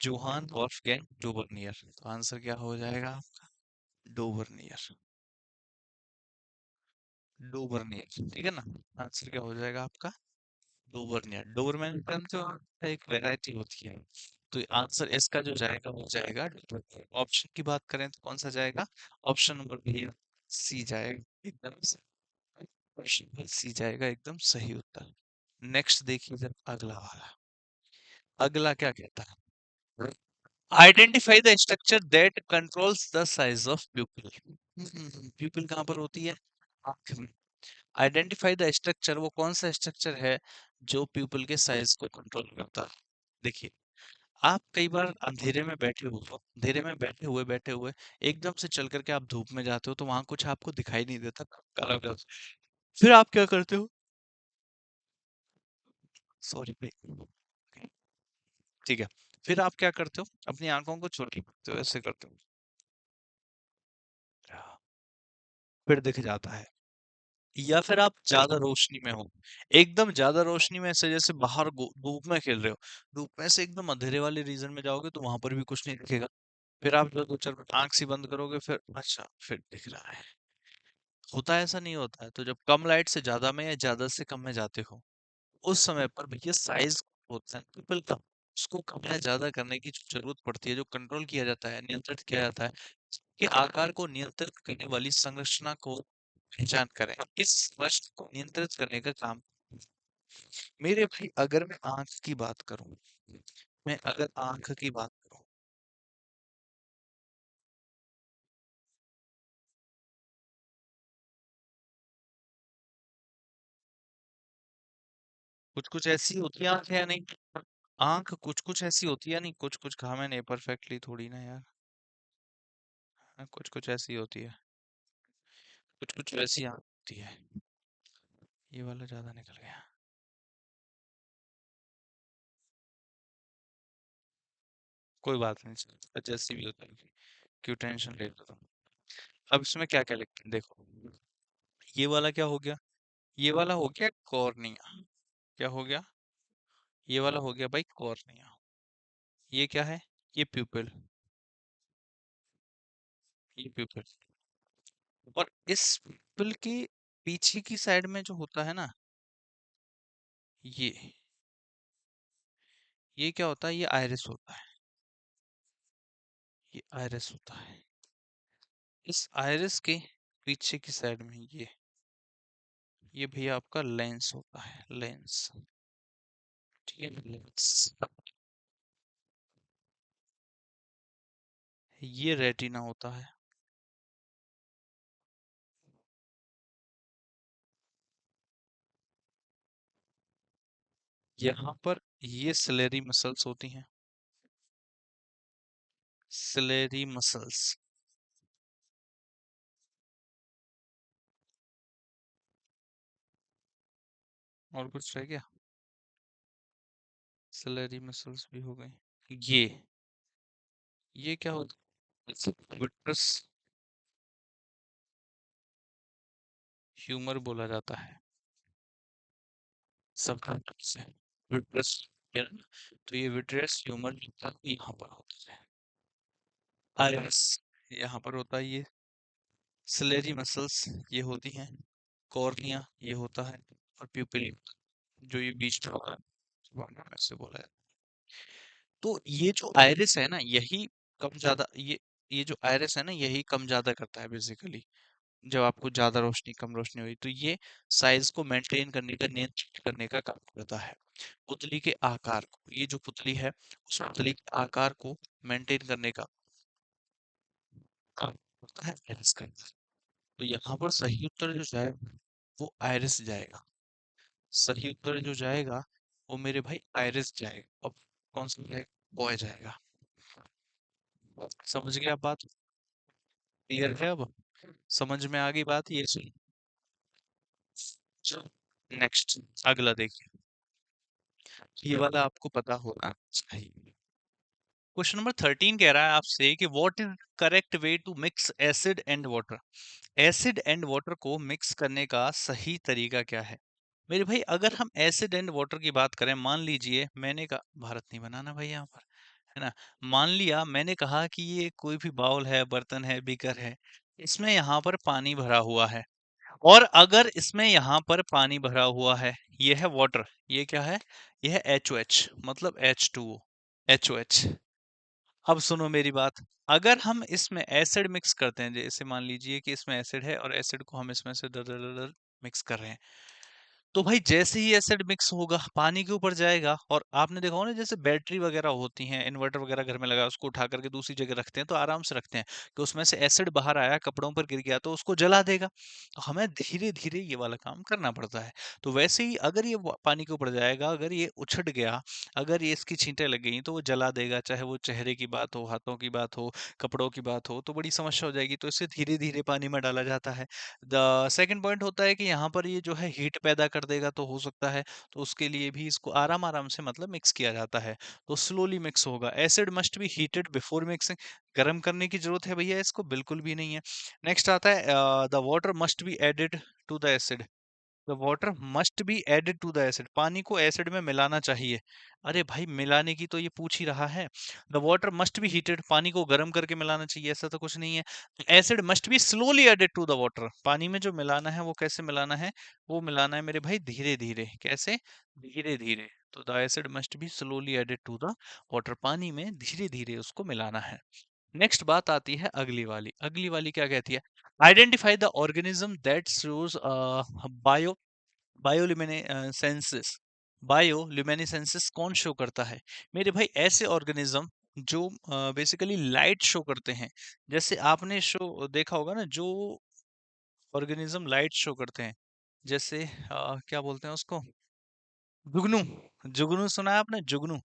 Johann Wolfgang Dobereiner. तो आंसर क्या हो जाएगा आपका? डोबरनियर, डोबरनियर, ठीक है ना। आंसर क्या हो जाएगा आपका? डोबरनियर। डोबरमैन जानते हो आप? एक वैरायटी होती है। तो आंसर इसका जो जाएगा वो जाएगा डोबरनियर। ऑप्शन की बात करें तो कौन सा जाएगा? ऑप्शन नंबर बी, सी जाएगा एकदम सही। ऑप्शन नंबर सी जाएगा एकदम सही उत्तर। नेक्स्ट देखिए जब अगला वाला, अगला क्या कहता है? Identify the structure that controls the size of प्यूपिल। प्यूपिल कहाँ पर होती है? आंख में। आइडेंटिफाई द स्ट्रक्चर, वो कौन सा स्ट्रक्चर है जो प्यूपिल के साइज को कंट्रोल करता है? देखिए, आप कई बार अंधेरे में बैठे हुए हो, अंधेरे में बैठे हुए एकदम से चल करके आप धूप में जाते हो, तो वहां कुछ आपको दिखाई नहीं देता, काला काला। फिर आप क्या करते हो? सॉरी भाई, ठीक है। फिर आप क्या करते हो? अपनी आंखों को छोटी करते हो, ऐसे करते हो, फिर दिख जाता है। या फिर आप ज्यादा रोशनी में हो, एकदम ज्यादा रोशनी में से, जैसे बाहर धूप में खेल रहे हो, धूप में से एकदम अंधेरे वाले रीजन में जाओगे तो वहां पर भी कुछ नहीं दिखेगा। फिर आप जो दो चार मिनट आंख सी बंद करोगे, फिर अच्छा फिर दिख रहा है। होता है ऐसा? नहीं होता है? तो जब कम लाइट से ज्यादा में या ज्यादा से कम में जाते हो, उस समय पर भैया साइज होता है पीपल का, उसको कम या ज्यादा करने की जो जरूरत पड़ती है, जो कंट्रोल किया जाता है, नियंत्रित किया जाता है, कि आकार को नियंत्रित करने वाली संरचना को पहचान करें। इस प्रश्न को नियंत्रित करने का काम मेरे भाई, अगर मैं आंख की बात करूं, मैं अगर आंख की बात करूं, कुछ कुछ ऐसी होती है आंख, या नहीं? आंख कुछ कुछ ऐसी होती है, नहीं कुछ कुछ कहा मैंने परफेक्टली थोड़ी ना यार। हाँ, कुछ कुछ ऐसी होती है, कुछ कुछ वैसी आंख होती है। ये वाला ज्यादा निकल गया। कोई बात नहीं, चलो, जैसी भी होता है, क्यों टेंशन ले रहे हो तुम। अब इसमें क्या क्या लिखते हैं देखो, ये वाला क्या हो गया, ये वाला हो गया कॉर्निया, क्या हो गया, ये वाला हो गया भाई कॉर्निया। ये क्या है, ये प्यूपिल, ये प्यूपिल। और इस प्यूपिल के पीछे की साइड में जो होता है ना, ये क्या होता है, ये आइरिस होता है, ये आइरिस होता है। इस आइरिस के पीछे की साइड में ये भैया आपका लेंस होता है, लेंस, ठीक है, लेंस। ये रेटिना होता है, यहाँ पर ये सिलेरी मसल्स होती हैं, सिलेरी मसल्स। और कुछ रह गया, सिलेरी मसल्स भी हो गई। ये क्या होता है, विट्रस ह्यूमर बोला जाता है सब से, विट्रस, है ना, तो ये विट्रस ह्यूमर यहाँ पर होता है, आइरिस यहाँ पर होता है, ये सिलेरी मसल्स ये होती हैं, कॉर्निया ये होता है, और प्यूपिल जो ये बीच में होता है, ऐसे बोला है। तो ये जो आइरिस है ना, यही कम ज्यादा, ये जो आइरिस है ना, यही कम ज्यादा करता है बेसिकली, जब आपको ज्यादा रोशनी कम रोशनी हुई तो ये साइज को मेंटेन करने का, नियंत्रित करने का काम करता है। पुतली के आकार को, ये जो पुतली है उस पुतली के आकार को मेंटेन करने का काम करता है आइरिस का। तो यहाँ पर सही उत्तर जो जाएगा वो आइरिस जाएगा, सही उत्तर जो जाएगा वो मेरे भाई आइरिस जाएगा। अब कौन सा जाएगा, बॉय जाएगा। समझ गए आप बात, क्लियर है अब, समझ में आ गई बात, ये सुन, नेक्स्ट अगला देखिए, ये वाला आपको पता होना चाहिए। क्वेश्चन नंबर 13 कह रहा है आपसे कि what is correct way to mix acid and water, acid and water को मिक्स करने का सही तरीका क्या है। मेरे भाई अगर हम एसिड एंड वाटर की बात करें, मान लीजिए मैंने कहा, भारत नहीं बनाना भाई यहाँ पर, है ना, मान लिया मैंने कहा कि ये कोई भी बाउल है, बर्तन है, बीकर है, इसमें यहाँ पर पानी भरा हुआ है, और अगर इसमें यहाँ पर पानी भरा हुआ है, ये है वाटर, ये क्या है, ये है HOH, मतलब H2O, HOH। अब सुनो मेरी बात, अगर हम इसमें एसिड मिक्स करते हैं, जैसे मान लीजिए कि इसमें एसिड है और एसिड को हम इसमें से डर डर डर डर मिक्स कर रहे हैं, तो भाई जैसे ही एसिड मिक्स होगा पानी के ऊपर जाएगा, और आपने देखा होगा ना, जैसे बैटरी वगैरह होती हैं, इन्वर्टर वगैरह घर में लगा, उसको उठा करके दूसरी जगह रखते हैं तो आराम से रखते हैं कि उसमें से एसिड बाहर आया, कपड़ों पर गिर गया तो उसको जला देगा। तो हमें धीरे धीरे ये वाला काम करना पड़ता है। तो वैसे ही अगर ये पानी के ऊपर जाएगा, अगर ये उछट गया, अगर ये इसकी छींटें लग गई तो वो जला देगा, चाहे वो चेहरे की बात हो, हाथों की बात हो, कपड़ों की बात हो, तो बड़ी समस्या हो जाएगी। तो इसे धीरे धीरे पानी में डाला जाता है। द सेकंड पॉइंट होता है कि यहाँ पर ये जो है हीट पैदा कर देगा, तो हो सकता है, तो उसके लिए भी इसको आराम आराम से मतलब मिक्स किया जाता है, तो स्लोली मिक्स होगा। Acid must B heated before mixing, गर्म करने की जरूरत है भैया इसको, बिल्कुल भी नहीं है। नेक्स्ट आता है the water must be added to the acid, the water must be added to the acid, पानी को एसिड में मिलाना चाहिए। अरे भाई मिलाने की तो ये पूछ ही रहा है। The water must B heated, पानी को गर्म करके मिलाना चाहिए, ऐसा तो कुछ नहीं है। Acid must be slowly added to the water, पानी में जो मिलाना है वो कैसे मिलाना है, वो मिलाना है मेरे भाई धीरे धीरे, कैसे, धीरे धीरे। तो the acid must be slowly added to the water, पानी में धीरे धीरे उसको मिलाना है। नेक्स्ट बात आती है अगली वाली, अगली वाली क्या कहती है, identify the organism that shows bio bioluminescences, bioluminescences कौन शो करता है। मेरे भाई ऐसे ऑर्गेनिज्म जो बेसिकली लाइट शो करते हैं, जैसे आपने शो देखा होगा ना, जो ऑर्गेनिज्म लाइट शो करते हैं, जैसे क्या बोलते हैं उसको, जुगनू, जुगनू सुना है आपने, जुगनू,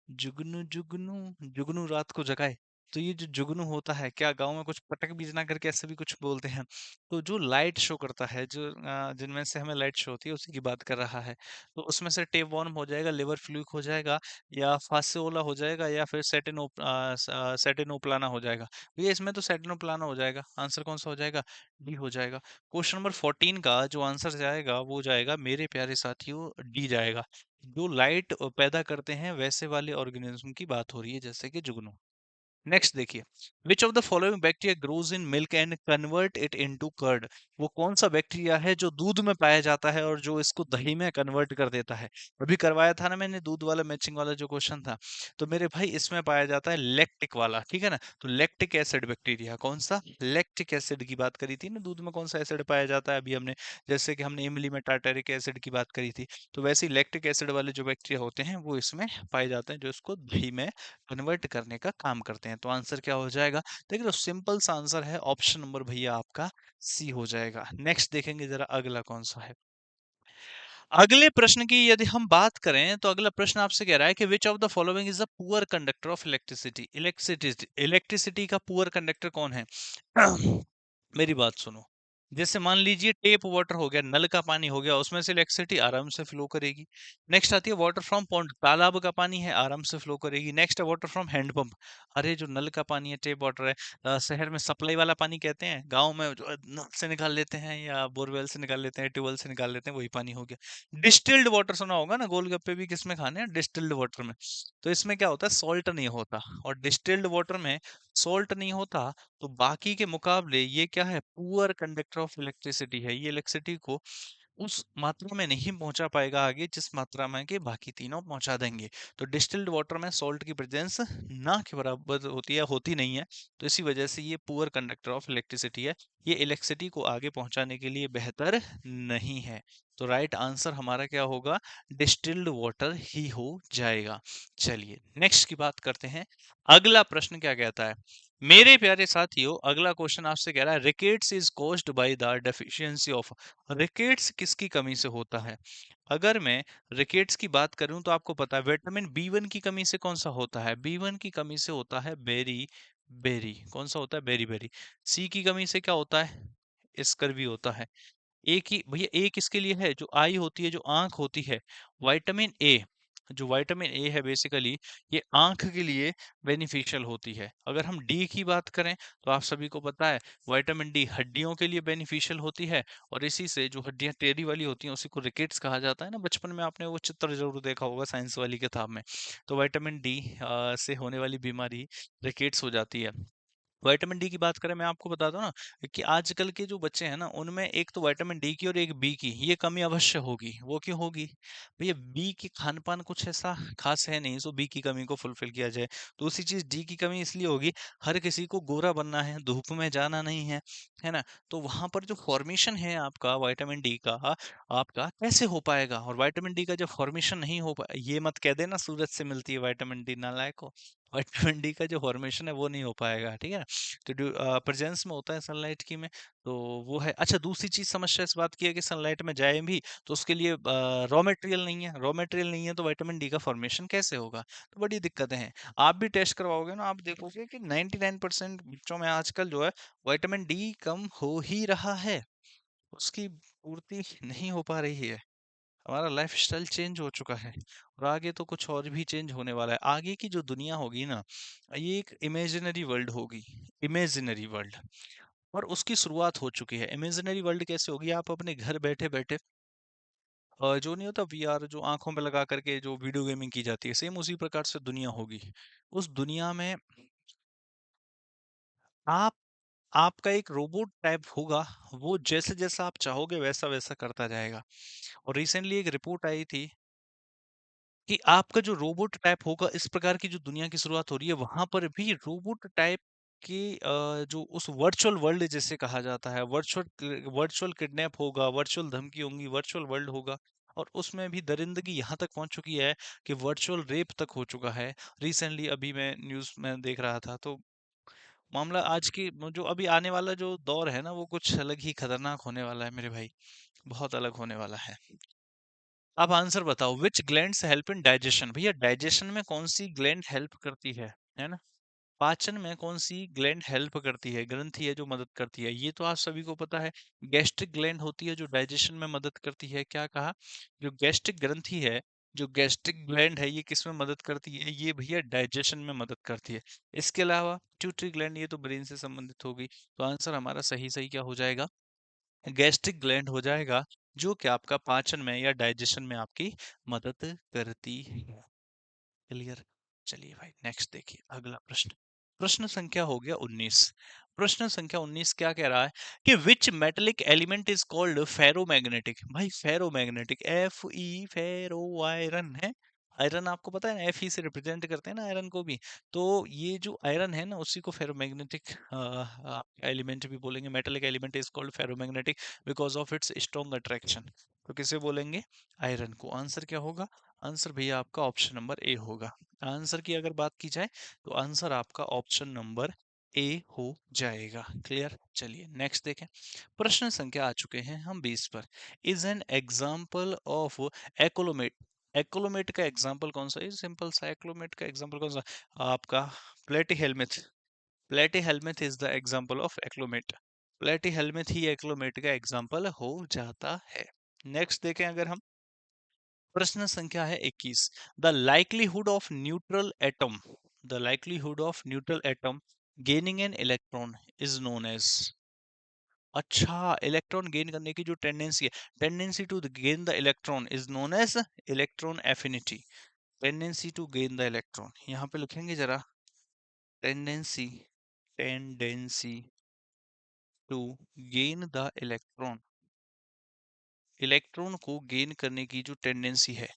जुगनू जुगनू जुगनू रात को जगाए, तो ये जो जुगनू होता है, क्या गाँव में कुछ पटक बीजना करके ऐसे भी कुछ बोलते हैं। तो जो लाइट शो करता है, जो जिनमें से हमें लाइट शो होती है, उसी की बात कर रहा है। तो उसमें से टेपवर्म हो जाएगा, लिवर फ्लूक हो जाएगा, या फास्सिओला हो जाएगा, या फिर सेटिनोप्लाना हो जाएगा। भैया इसमें तो सेटिनोप्लाना हो जाएगा। आंसर कौन सा हो जाएगा? डी हो जाएगा। क्वेश्चन नंबर 14 का जो आंसर जाएगा वो जाएगा मेरे प्यारे साथियों, डी जाएगा। जो लाइट पैदा करते हैं वैसे वाले ऑर्गेनिज्म की बात हो रही है, जैसे कि जुगनू। नेक्स्ट देखिए, which of the following bacteria grows in milk and convert it into curd. वो कौन सा बैक्टीरिया है जो दूध में पाया जाता है और जो इसको दही में कन्वर्ट कर देता है? अभी करवाया था ना मैंने दूध वाला मैचिंग वाला जो क्वेश्चन था। तो मेरे भाई इसमें पाया जाता है लैक्टिक वाला, ठीक है ना। तो लैक्टिक एसिड बैक्टीरिया, कौन सा? लैक्टिक एसिड की बात करी थी ना, दूध में कौन सा एसिड पाया जाता है अभी हमने, जैसे कि हमने इमली में टार्टरिक एसिड की बात करी थी। तो वैसे ही लैक्टिक एसिड वाले जो बैक्टीरिया होते हैं वो इसमें पाए जाते हैं, जो इसको दही में कन्वर्ट करने का काम करते हैं। तो आंसर क्या हो जाएगा? देखिए तो सिंपल सा आंसर है ऑप्शन नंबर भैया आपका सी हो जाएगा। नेक्स्ट देखेंगे जरा अगला कौन सा है। अगले प्रश्न की यदि हम बात करें तो अगला प्रश्न आपसे कह रहा है कि विच of the following is a poor conductor of electricity. Electricity का पुअर कंडक्टर कौन है? मेरी बात सुनो। जैसे मान लीजिए टेप वाटर हो गया, नल का पानी हो गया, उसमें से इलेक्ट्रिसिटी आराम से फ्लो करेगी। नेक्स्ट आती है वाटर फ्रॉम पॉन्ड, तालाब का पानी है, आराम से फ्लो करेगी। नेक्स्ट है वाटर फ्रॉम हैंडपंप। अरे जो नल का पानी है, टेप वाटर है, शहर में सप्लाई वाला पानी कहते हैं, गांव में जो नल से निकाल लेते हैं या बोरवेल से निकाल लेते हैं, ट्यूबवेल से निकाल लेते हैं, वही पानी हो गया। डिस्टिल्ड वाटर सुना होगा ना, गोलगप्पे भी किसमें खाने हैं? डिस्टिल्ड वाटर में। तो इसमें क्या होता है, सॉल्ट नहीं होता, और डिस्टिल्ड वाटर में सॉल्ट नहीं होता, तो बाकी के मुकाबले ये क्या है? पुअर कंडक्टर ऑफ इलेक्ट्रिसिटी है। ये इलेक्ट्रिसिटी को उस मात्रा में नहीं पहुंचा पाएगा आगे जिस मात्रा में कि बाकी तीनों पहुंचा देंगे। तो डिस्टिल्ड वाटर में सॉल्ट की प्रेजेंस ना के बराबर होती है, होती नहीं है। तो इसी वजह से ये पुअर कंडक्टर ऑफ इलेक्ट्रिसिटी है। ये इलेक्ट्रिसिटी को आगे पहुंचाने के लिए बेहतर नहीं है। तो राइट आंसर हमारा क्या होगा? डिस्टिल्ड वाटर ही हो जाएगा। चलिए नेक्स्ट की बात करते हैं। अगला प्रश्न क्या कहता है मेरे प्यारे साथियों? अगला क्वेश्चन आपसे कह रहा है rickets is caused by the deficiency of. Rickets किसकी कमी से होता है? अगर मैं रिकेट्स की बात करूं तो आपको पता है विटामिन बी वन की कमी से कौन सा होता है? बी वन की कमी से होता है बेरी बेरी। कौन सा होता है? Berry berry. सी की कमी से क्या होता है? स्कर होता है। एक ही भैया, एक इसके लिए है जो आई होती है, जो आंख होती है, विटामिन ए। जो विटामिन ए है बेसिकली ये आंख के लिए बेनिफिशियल होती है। अगर हम डी की बात करें तो आप सभी को पता है विटामिन डी हड्डियों के लिए बेनिफिशियल होती है, और इसी से जो हड्डियां टेढ़ी वाली होती हैं उसी को रिकेट्स कहा जाता है ना। बचपन में आपने वो चित्र जरूर देखा होगा साइंस वाली किताब में। तो विटामिन डी से होने वाली बीमारी रिकेट्स हो जाती है। विटामिन डी की बात करें, मैं आपको बता दूं ना कि आजकल के जो बच्चे हैं ना उनमें एक तो विटामिन डी की और एक बी की ये कमी अवश्य होगी। वो क्यों होगी? भैया बी की खान पान कुछ ऐसा खास है नहीं सो बी की कमी को फुलफिल किया जाए। दूसरी चीज डी की कमी इसलिए होगी, हर किसी को गोरा बनना है, धूप में जाना नहीं है ना। तो वहां पर जो फॉर्मेशन है आपका विटामिन डी का, आपका कैसे हो पाएगा? और विटामिन डी का जब फॉर्मेशन नहीं हो पाए, ये मत कह देना सूरज से मिलती है विटामिन डी, नालायक हो। विटामिन डी का जो फॉर्मेशन है वो नहीं हो पाएगा, ठीक है ना। तो प्रेजेंस में होता है सनलाइट की में, तो वो है। अच्छा दूसरी चीज समस्या इस बात की है कि सनलाइट में जाए भी तो उसके लिए रॉ मटेरियल नहीं है। रॉ मटेरियल नहीं है तो विटामिन डी का फॉर्मेशन कैसे होगा? तो बड़ी दिक्कतें हैं। आप भी टेस्ट करवाओगे ना, आप देखोगे कि 99% बच्चों में आजकल जो है विटामिन डी कम हो ही रहा है, उसकी पूर्ति नहीं हो पा रही है। हमारा लाइफस्टाइल चेंज हो चुका है, और आगे तो कुछ और भी चेंज होने वाला है। आगे की जो दुनिया होगी ना, ये एक इमेजिनरी वर्ल्ड होगी। इमेजिनरी वर्ल्ड, और उसकी शुरुआत हो चुकी है। इमेजिनरी वर्ल्ड कैसे होगी? आप अपने घर बैठे बैठे जो नहीं होता वीआर, जो आंखों पे लगा करके जो वीडियो गेमिंग की जाती है, सेम उसी प्रकार से दुनिया होगी। उस दुनिया में आप आपका एक रोबोट टाइप होगा, वो जैसे जैसा आप चाहोगे वैसा वैसा करता जाएगा। और रिसेंटली एक रिपोर्ट आई थी कि आपका जो रोबोट टाइप होगा, इस प्रकार की जो दुनिया की शुरुआत हो रही है, वहां पर भी रोबोट टाइप के जो उस वर्चुअल वर्ल्ड जिसे कहा जाता है, वर्चुअल वर्चुअल किडनैप होगा, वर्चुअल धमकी होंगी, वर्चुअल वर्ल्ड होगा। और उसमें भी दरिंदगी यहाँ तक पहुंच चुकी है कि वर्चुअल रेप तक हो चुका है। रिसेंटली अभी मैं न्यूज में देख रहा था। तो मामला आज की जो अभी आने वाला जो दौर है ना, वो कुछ अलग ही खतरनाक होने वाला है मेरे भाई, बहुत अलग होने वाला है। आप आंसर बताओ, विच ग्लैंड्स हेल्प इन डाइजेशन? भैया डाइजेशन में कौन सी ग्लैंड हेल्प करती है ना? पाचन में कौन सी ग्लैंड हेल्प करती है, ग्रंथि है जो मदद करती है, ये तो आप सभी को पता है। गैस्ट्रिक ग्लैंड होती है जो डाइजेशन में मदद करती है। क्या कहा, जो गैस्ट्रिक ग्रंथि है, जो गैस्ट्रिक ग्लैंड है, ये किस में मदद करती है, ये भैया डाइजेशन में मदद करती है। इसके अलावा पिट्यूटरी ग्लैंड, ये तो ब्रेन से संबंधित होगी। तो आंसर हमारा सही सही क्या हो जाएगा, गैस्ट्रिक ग्लैंड हो जाएगा, जो कि आपका पाचन में या डाइजेशन में आपकी मदद करती है। क्लियर। चलिए भाई नेक्स्ट देखिए अगला प्रश्न। प्रश्न संख्या हो गया 19। प्रश्न संख्या 19 क्या कह रहा है कि which metallic element is called ferromagnetic. भाई ferromagnetic, F E, ferro iron है। आयरन आपको पता है ना, एफ ई से रिप्रेजेंट करते हैं ना आयरन को भी। तो ये जो आयरन है ना, उसी को फेरोमैग्नेटिक एलिमेंट भी बोलेंगे। Metallic element is called ferromagnetic because of its strong attraction. तो किसे बोलेंगे, आयरन को। आंसर क्या होगा, आंसर भैया आपका ऑप्शन नंबर ए होगा। आंसर की अगर बात की जाए तो आंसर आपका ऑप्शन नंबर ए हो जाएगा। क्लियर। चलिए नेक्स्ट देखें। प्रश्न संख्या आ चुके हैं हम 20 पर। Is an example of acoelomate. Acoelomate का एग्जाम्पल कौन सा है, सिंपल सा। एक्लोमेट का एग्जाम्पल कौन सा, आपका Platyhelminthes. Platyhelminthes is the example of acoelomate. Platyhelminthes ही एक्लोमेट का एग्जाम्पल हो जाता है। नेक्स्ट देखें अगर हम, प्रश्न संख्या है 21। The likelihood of neutral atom, the likelihood of neutral atom gaining an electron is known as. अच्छा, इलेक्ट्रॉन गेन करने की जो टेंडेंसी है, tendency to gain the electron is known as electron affinity. Tendency to gain the electron, यहाँ पे लिखेंगे जरा, tendency, tendency to gain the electron, electron को गेन करने की जो टेंडेंसी है,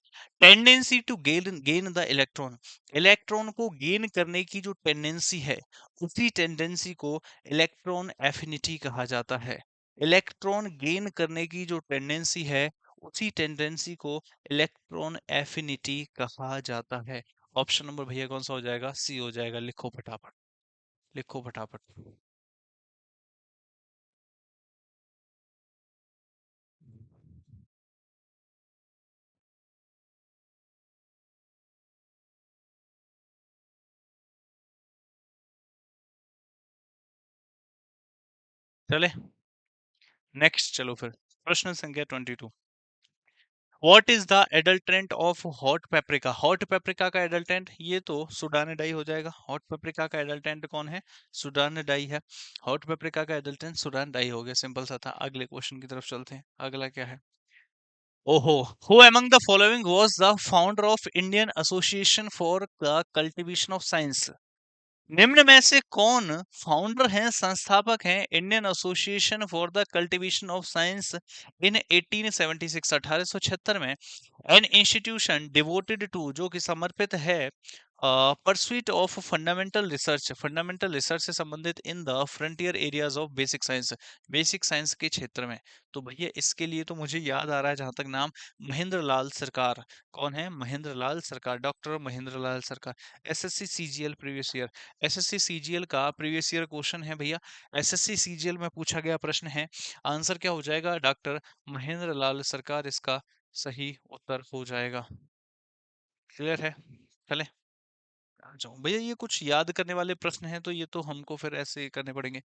tendency to gain gain the electron, electron को गेन करने की जो टेंडेंसी है, उसी टेंडेंसी को इलेक्ट्रॉन एफिनिटी कहा जाता है। इलेक्ट्रॉन गेन करने की जो टेंडेंसी है, उसी टेंडेंसी को इलेक्ट्रॉन एफिनिटी कहा जाता है। ऑप्शन नंबर भैया कौन सा हो जाएगा, सी हो जाएगा। लिखो फटाफट, लिखो फटाफट। चले नेक्स्ट, चलो फिर प्रश्न संख्या 22। What is the adulterant of hot paprika. Hot paprika का एडल्टेंट, ये तो सुडानेडाई हो जाएगा। हॉट पेपरिका का एडल्टेंट कौन है, सुडानेडाई है। हॉट पेपरिका का एडल्टेंट सुडानेडाई हो गया, सिंपल सा था। अगले क्वेश्चन की तरफ चलते हैं। अगला क्या है, ओहो, who among the following was the founder of Indian Association for the Cultivation of Science। निम्न में से कौन फाउंडर हैं, संस्थापक हैं Indian Association for the Cultivation of Science in 1876, 1876 में। एन इंस्टीट्यूशन डिवोटेड टू, जो कि समर्पित है pursuit of fundamental research, fundamental research से संबंधित in the frontier areas of basic science, basic science के क्षेत्र में। तो भैया इसके लिए तो मुझे याद आ रहा है जहां तक नाम, महेंद्र लाल सरकार। कौन है, महेंद्र लाल सरकार, डॉक्टर महेंद्र लाल सरकार। SSC CGL previous year, SSC CGL का प्रीवियस ईयर क्वेश्चन है भैया। एसएससी सीजीएल में पूछा गया प्रश्न है। आंसर क्या हो जाएगा, डॉक्टर महेंद्र लाल सरकार इसका सही उत्तर हो जाएगा। क्लियर है। चले आ जाओ भैया, ये कुछ याद करने वाले प्रश्न हैं, तो ये तो हमको फिर ऐसे करने पड़ेंगे।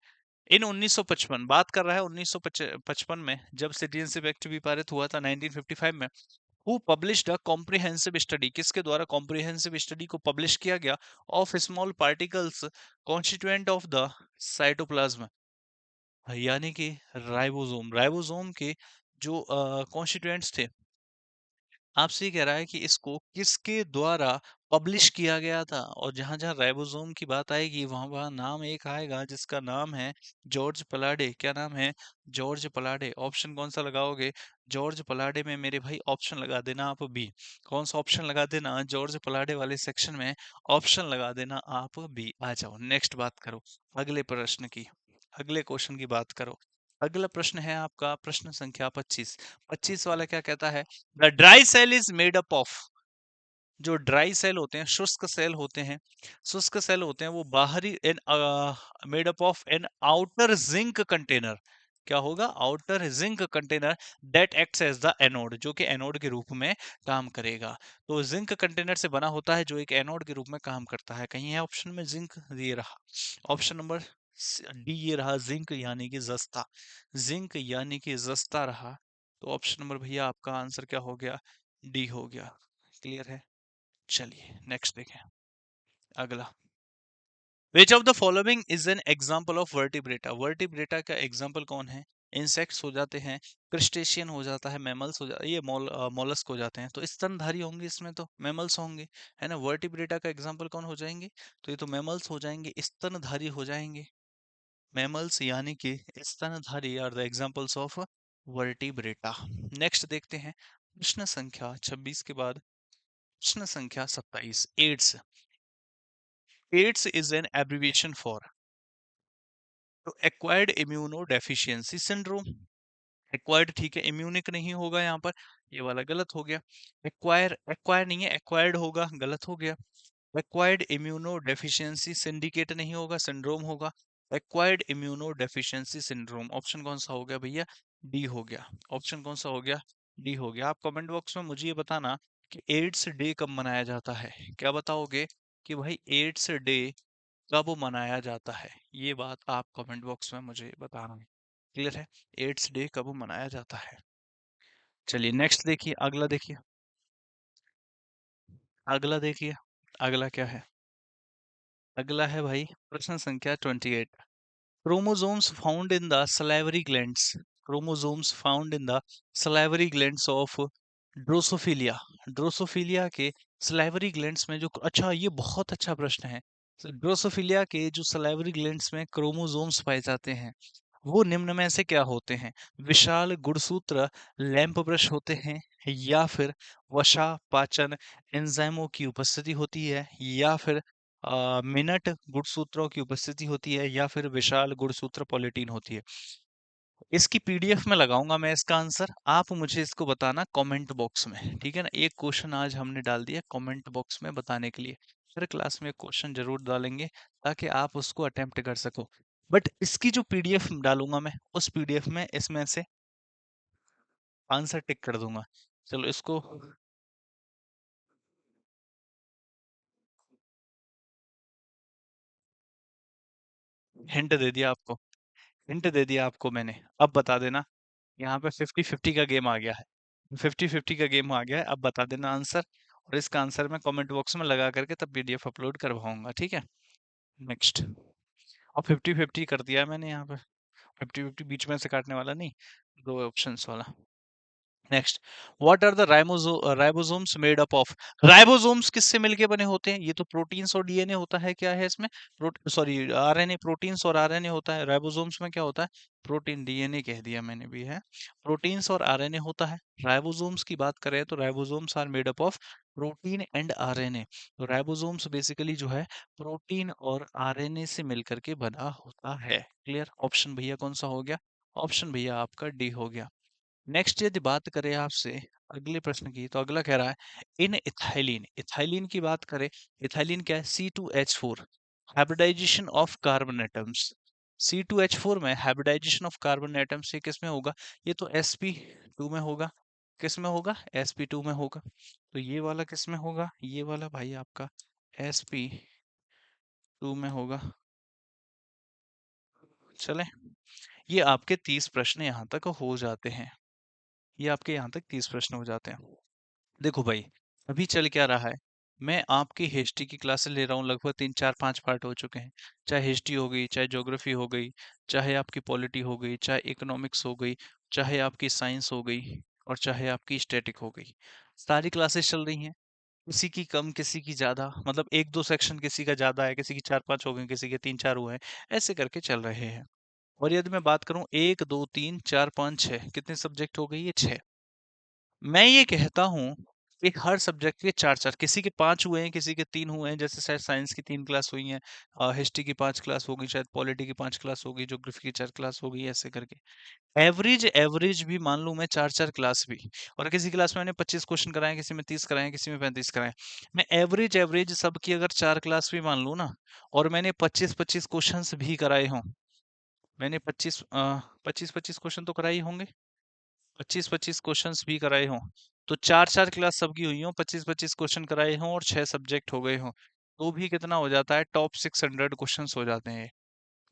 इन 1955 बात कर रहा है, 1955 में जब सिटीजनशिप एक्ट भी पारित हुआ था 1955 में। Who published a comprehensive study, किसके द्वारा कॉम्प्रिहेंसिव स्टडी को पब्लिश किया गया, of small particles constituent of the cytoplasm, यानी कि राइबोसोम, राइबोसोम के जो कॉन्स्टिट्यूएंट्स थे। आपसे ये कह रहा है कि इसको किसके द्वारा पब्लिश किया गया था, और जहां जहां राइबोसोम की बात आएगी वहां वहां नाम एक आएगा जिसका नाम है जॉर्ज पलाडे। क्या नाम है, जॉर्ज पलाडे। ऑप्शन कौन सा लगाओगे, जॉर्ज पलाडे में मेरे भाई ऑप्शन लगा देना आप बी। कौन सा ऑप्शन लगा देना, जॉर्ज पलाडे वाले सेक्शन में ऑप्शन लगा देना आप बी। आ जाओ नेक्स्ट बात करो अगले प्रश्न की, अगले क्वेश्चन की बात करो। अगला प्रश्न है आपका प्रश्न संख्या 25। 25 वाला क्या कहता है, the dry cell is made up of, जो ड्राई सेल होते हैं, शुष्क सेल होते हैं, शुष्क सेल होते हैं वो बाहरी an made up of an outer zinc container. क्या होगा, outer zinc container that acts as the anode, जो कि एनोड के रूप में काम करेगा। तो जिंक कंटेनर से बना होता है जो एक एनोड के रूप में काम करता है। कहीं है ऑप्शन में जिंक, ये रहा ऑप्शन नंबर डी, ये रहा जिंक यानी कि जस्ता, जिंक यानी कि जस्ता रहा। तो ऑप्शन नंबर भैया आपका आंसर क्या हो गया, डी हो गया। क्लियर है? चलिए नेक्स्ट देखें अगला। विच of the following is an example of vertebrata, vertebrata का एग्जाम्पल कौन है, इंसेक्ट्स हो जाते हैं, क्रिस्टेशियन हो जाता है, मैमल्स हो जाता है, ये मोलस्क हो जाते हैं। तो स्तनधारी होंगे इसमें, तो मैमल्स होंगे, है ना। वर्टिब्रेटा का एग्जाम्पल कौन हो जाएंगे, तो ये तो मैमल्स हो जाएंगे, स्तनधारी हो जाएंगे। मैमल्स यानी कि स्तनधारी are the examples of vertebrata. Next देखते हैं प्रश्न संख्या 26 के बाद प्रश्न संख्या 27। AIDS, AIDS is an abbreviation for, तो acquired immuno deficiency syndrome. Acquired ठीक है, इम्यूनिक नहीं होगा यहाँ पर, ये वाला गलत हो गया। एक्वायर, एक्वायर नहीं है, एक्वायर्ड होगा, गलत हो गया। एक्वायर्ड इम्यूनो डेफिशिएंसी सिंडिकेट नहीं होगा, सिंड्रोम होगा। Acquired immuno deficiency syndrome, option कौन सा हो गया भैया, डी हो गया। ऑप्शन कौन सा हो गया, डी हो गया। आप कमेंट बॉक्स में मुझे ये बताना कि एड्स डे कब मनाया जाता है, क्या बताओगे कि भाई एड्स डे कब मनाया जाता है, ये बात आप कमेंट बॉक्स में मुझे बताना है। क्लियर है? एड्स डे कब मनाया जाता है। चलिए नेक्स्ट देखिए, अगला देखिए, अगला देखिए, अगला क्या है, अगला है भाई प्रश्न संख्या 28। Chromosomes found in the salivary glands, chromosomes found in the salivary glands of Drosophila, Drosophila के salivary glands में जो, अच्छा ये बहुत अच्छा प्रश्न है। ड्रोसोफिलिया के जो salivary glands में क्रोमोसोम्स पाए जाते हैं वो निम्न में से क्या होते हैं, विशाल गुणसूत्र लैंप ब्रश होते हैं, या फिर वसा पाचन एंजाइमों की उपस्थिति होती है, या फिर मिनट गुणसूत्रों की उपस्थिति होती है, या फिर विशाल गुणसूत्र पॉलिटीन होती है। इसकी पीडीएफ में लगाऊंगा मैं इसका आंसर, आप मुझे इसको बताना कमेंट बॉक्स में, ठीक है ना। एक क्वेश्चन आज हमने डाल दिया कमेंट बॉक्स में बताने के लिए, हर क्लास में क्वेश्चन जरूर डालेंगे ताकि आप उसको अटेम्प्ट कर सको। बट इसकी जो पीडीएफ डालूंगा मैं, उस पीडीएफ में इसमें से आंसर टिक कर दूंगा। चलो इसको हिंट दे दिया आपको, हिंट दे दिया आपको मैंने, अब बता देना। यहाँ पे 50-50 का गेम आ गया है, 50-50 का गेम आ गया है, अब बता देना आंसर। और इसका आंसर मैं कमेंट बॉक्स में लगा करके तब पीडीएफ अपलोड करवाऊंगा, ठीक है। नेक्स्ट, और 50-50 कर दिया है मैंने यहाँ पे, 50-50 बीच में से काटने वाला नहीं, दो ऑप्शंस वाला। Next, what are the ribosomes made up of, ribosomes किससे मिलके बने होते हैं, ये तो प्रोटीन्स और डीएनए होता है, क्या है इसमें, सॉरी आरएनए, प्रोटीन्स और आरएनए होता है। राइबोसोम्स में क्या होता है, प्रोटीन, डीएनए कह दिया मैंने भी है, प्रोटीन्स और आरएनए होता है। राइबोसोम्स की बात करें तो ribosomes are made up of protein and RNA. तो राइबोसोम्स बेसिकली जो है प्रोटीन और आरएनए से मिलकर के बना होता है। क्लियर? ऑप्शन भैया कौन सा हो गया, ऑप्शन भैया आपका डी हो गया। नेक्स्ट यदि बात करें आपसे अगले प्रश्न की, तो अगला कह रहा है इन इथाइलिन, इथाइलिन की बात करें, इथाइलिन क्या है, C2H4, hybridisation of carbon atoms, C2H4 में हाइब्रिडाइजेशन ऑफ कार्बन एटम्स, ये किस में होगा, ये तो sp2 में होगा, किस में होगा, sp2 में होगा। तो ये वाला किस में होगा, ये वाला भाई आपका sp2 में होगा। चले, ये आपके 30 प्रश्न यहाँ तक हो जाते हैं, ये आपके यहाँ तक 30 प्रश्न हो जाते हैं। देखो भाई, अभी चल क्या रहा है, मैं आपकी हिस्ट्री की क्लासेस ले रहा हूँ, लगभग 3 4 5 पार्ट हो चुके हैं। चाहे हिस्ट्री हो गई, चाहे ज्योग्राफी हो गई, चाहे आपकी पॉलिटी हो गई, चाहे इकोनॉमिक्स हो गई, चाहे आपकी साइंस हो गई, और चाहे आपकी स्टैटिक हो गई, सारी क्लासेस चल रही हैं। किसी की कम, किसी की ज्यादा, मतलब एक दो सेक्शन किसी का ज्यादा है, किसी की 4 5 हो गए, किसी के 3 4 हुए हैं, ऐसे करके चल रहे हैं। और यदि मैं बात करूं 1 2 3 4 5 6, कितने सब्जेक्ट हो गई, ये 6। मैं ये कहता हूँ कि हर सब्जेक्ट के 4 4, किसी के 5 हुए हैं, किसी के 3 हुए हैं, जैसे शायद साइंस की 3 क्लास हुई हैं, हिस्ट्री की 5 क्लास हो गई, शायद पॉलिटी की 5 क्लास हो गई, ज्योग्राफी की 4 क्लास हो गई, ऐसे करके एवरेज, एवरेज भी मान लूं मैं 4 4 क्लास भी, और किसी क्लास में मैंने 25 क्वेश्चन कराए, किसी में 30 कराए, किसी में 35 कराए, मैं एवरेज, एवरेज सबकी अगर 4 क्लास भी मान लूं ना, और मैंने 25 25 क्वेश्चंस भी कराए हों, मैंने 25-25 क्वेश्चन तो कराए ही होंगे, 25-25 क्वेश्चंस भी कराए हों, तो 4-4 क्लास सबकी हुई हों, 25-25 क्वेश्चन कराए हों और 6 सब्जेक्ट हो गए हों, तो भी कितना हो जाता है, टॉप 600 क्वेश्चंस हो जाते हैं।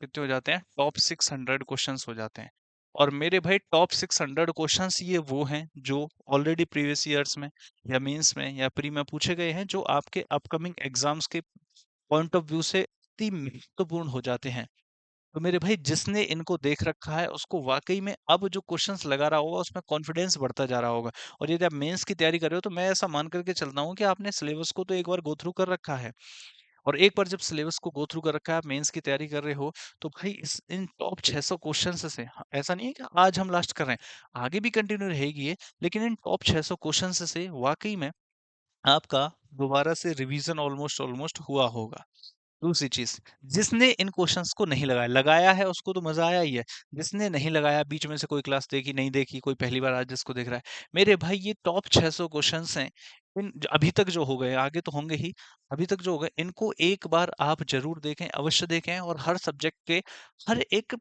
कितने हो जाते हैं? टॉप 600 क्वेश्चंस हो जाते हैं। और मेरे भाई टॉप 600 क्वेश्चंस ये वो हैं जो ऑलरेडी प्रीवियस ईयर्स में या मेंस में या प्री में पूछे गए हैं, जो आपके अपकमिंग एग्जाम्स के पॉइंट ऑफ व्यू से अति महत्वपूर्ण हो जाते हैं। तो मेरे भाई जिसने इनको देख रखा है उसको वाकई में अब जो क्वेश्चंस लगा रहा होगा उसमें कॉन्फिडेंस बढ़ता जा रहा होगा। और यदि आप मेंस की तैयारी कर रहे हो तो मैं ऐसा मान करके चलता हूँ कि आपने सिलेबस को तो एक बार गो थ्रू कर रखा है। और एक बार जब सिलेबस को गो थ्रू कर रखा है, आप मेंस की तैयारी कर रहे हो, तो भाई इस इन टॉप 600 क्वेश्चंस से ऐसा नहीं है कि आज हम लास्ट कर रहे हैं, आगे भी कंटिन्यू रहेगी ये, लेकिन इन टॉप 600 क्वेश्चंस से वाकई में आपका दोबारा से रिवीजन ऑलमोस्ट ऑलमोस्ट हुआ होगा। दूसरी चीज, जिसने इन क्वेश्चंस को नहीं लगाया लगाया है उसको तो मजा आया ही है। जिसने नहीं लगाया, बीच में से कोई क्लास देखी नहीं देखी, कोई पहली बार आज जिसको देख रहा है, मेरे भाई ये टॉप 600 क्वेश्चंस हैं। अभी तक जो हो गए, आगे तो होंगे ही, अभी तक जो हो गए इनको एक बार आप जरूर देखें, अवश्य देखें। और हर सब्जेक्ट के हर एक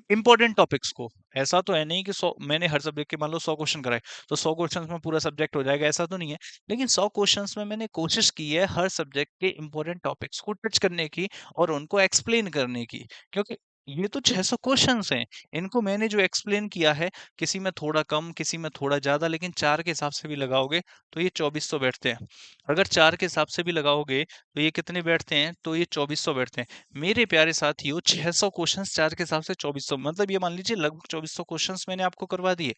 इंपॉर्टेंट टॉपिक्स को, ऐसा तो है नहीं कि 100 मैंने हर सब्जेक्ट के मान लो 100 क्वेश्चन कराए तो 100 क्वेश्चंस में पूरा सब्जेक्ट हो जाएगा, ऐसा तो नहीं है। लेकिन 100 क्वेश्चंस में मैंने कोशिश की है हर सब्जेक्ट के इंपॉर्टेंट टॉपिक्स को टच करने की और उनको एक्सप्लेन करने की, क्योंकि ये तो 600 क्वेश्चंस हैं। इनको मैंने जो एक्सप्लेन किया है, किसी में थोड़ा कम किसी में थोड़ा ज्यादा, लेकिन चार के हिसाब से भी लगाओगे तो ये 2400 बैठते हैं। अगर चार के हिसाब से भी लगाओगे तो ये कितने बैठते हैं, तो ये 2400 बैठते हैं। मेरे प्यारे साथियों, 600 क्वेश्चंस 4 के हिसाब से 2400, मतलब ये मान लीजिए लगभग 2400 क्वेश्चंस मैंने आपको करवा दिए।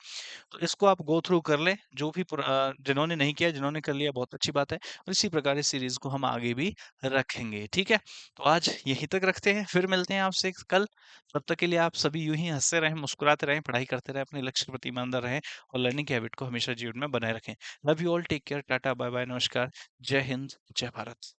तो इसको आप गो थ्रू कर लें, जो भी जिन्होंने नहीं किया, जिन्होंने कर लिया बहुत अच्छी बात है। और इसी प्रकार इस सीरीज को हम आगे भी रखेंगे, ठीक है। तो आज यहीं तक रखते हैं, फिर मिलते हैं आपसे कल। तब तक के लिए आप सभी यूं ही हंसते रहें, मुस्कुराते रहें, पढ़ाई करते रहें, अपने लक्ष्य के प्रति ईमानदार रहें और लर्निंग की हैबिट को हमेशा जीवन में बनाए रखें। Love you all, take care, tata bye bye, नमस्कार, जय हिंद, जय भारत।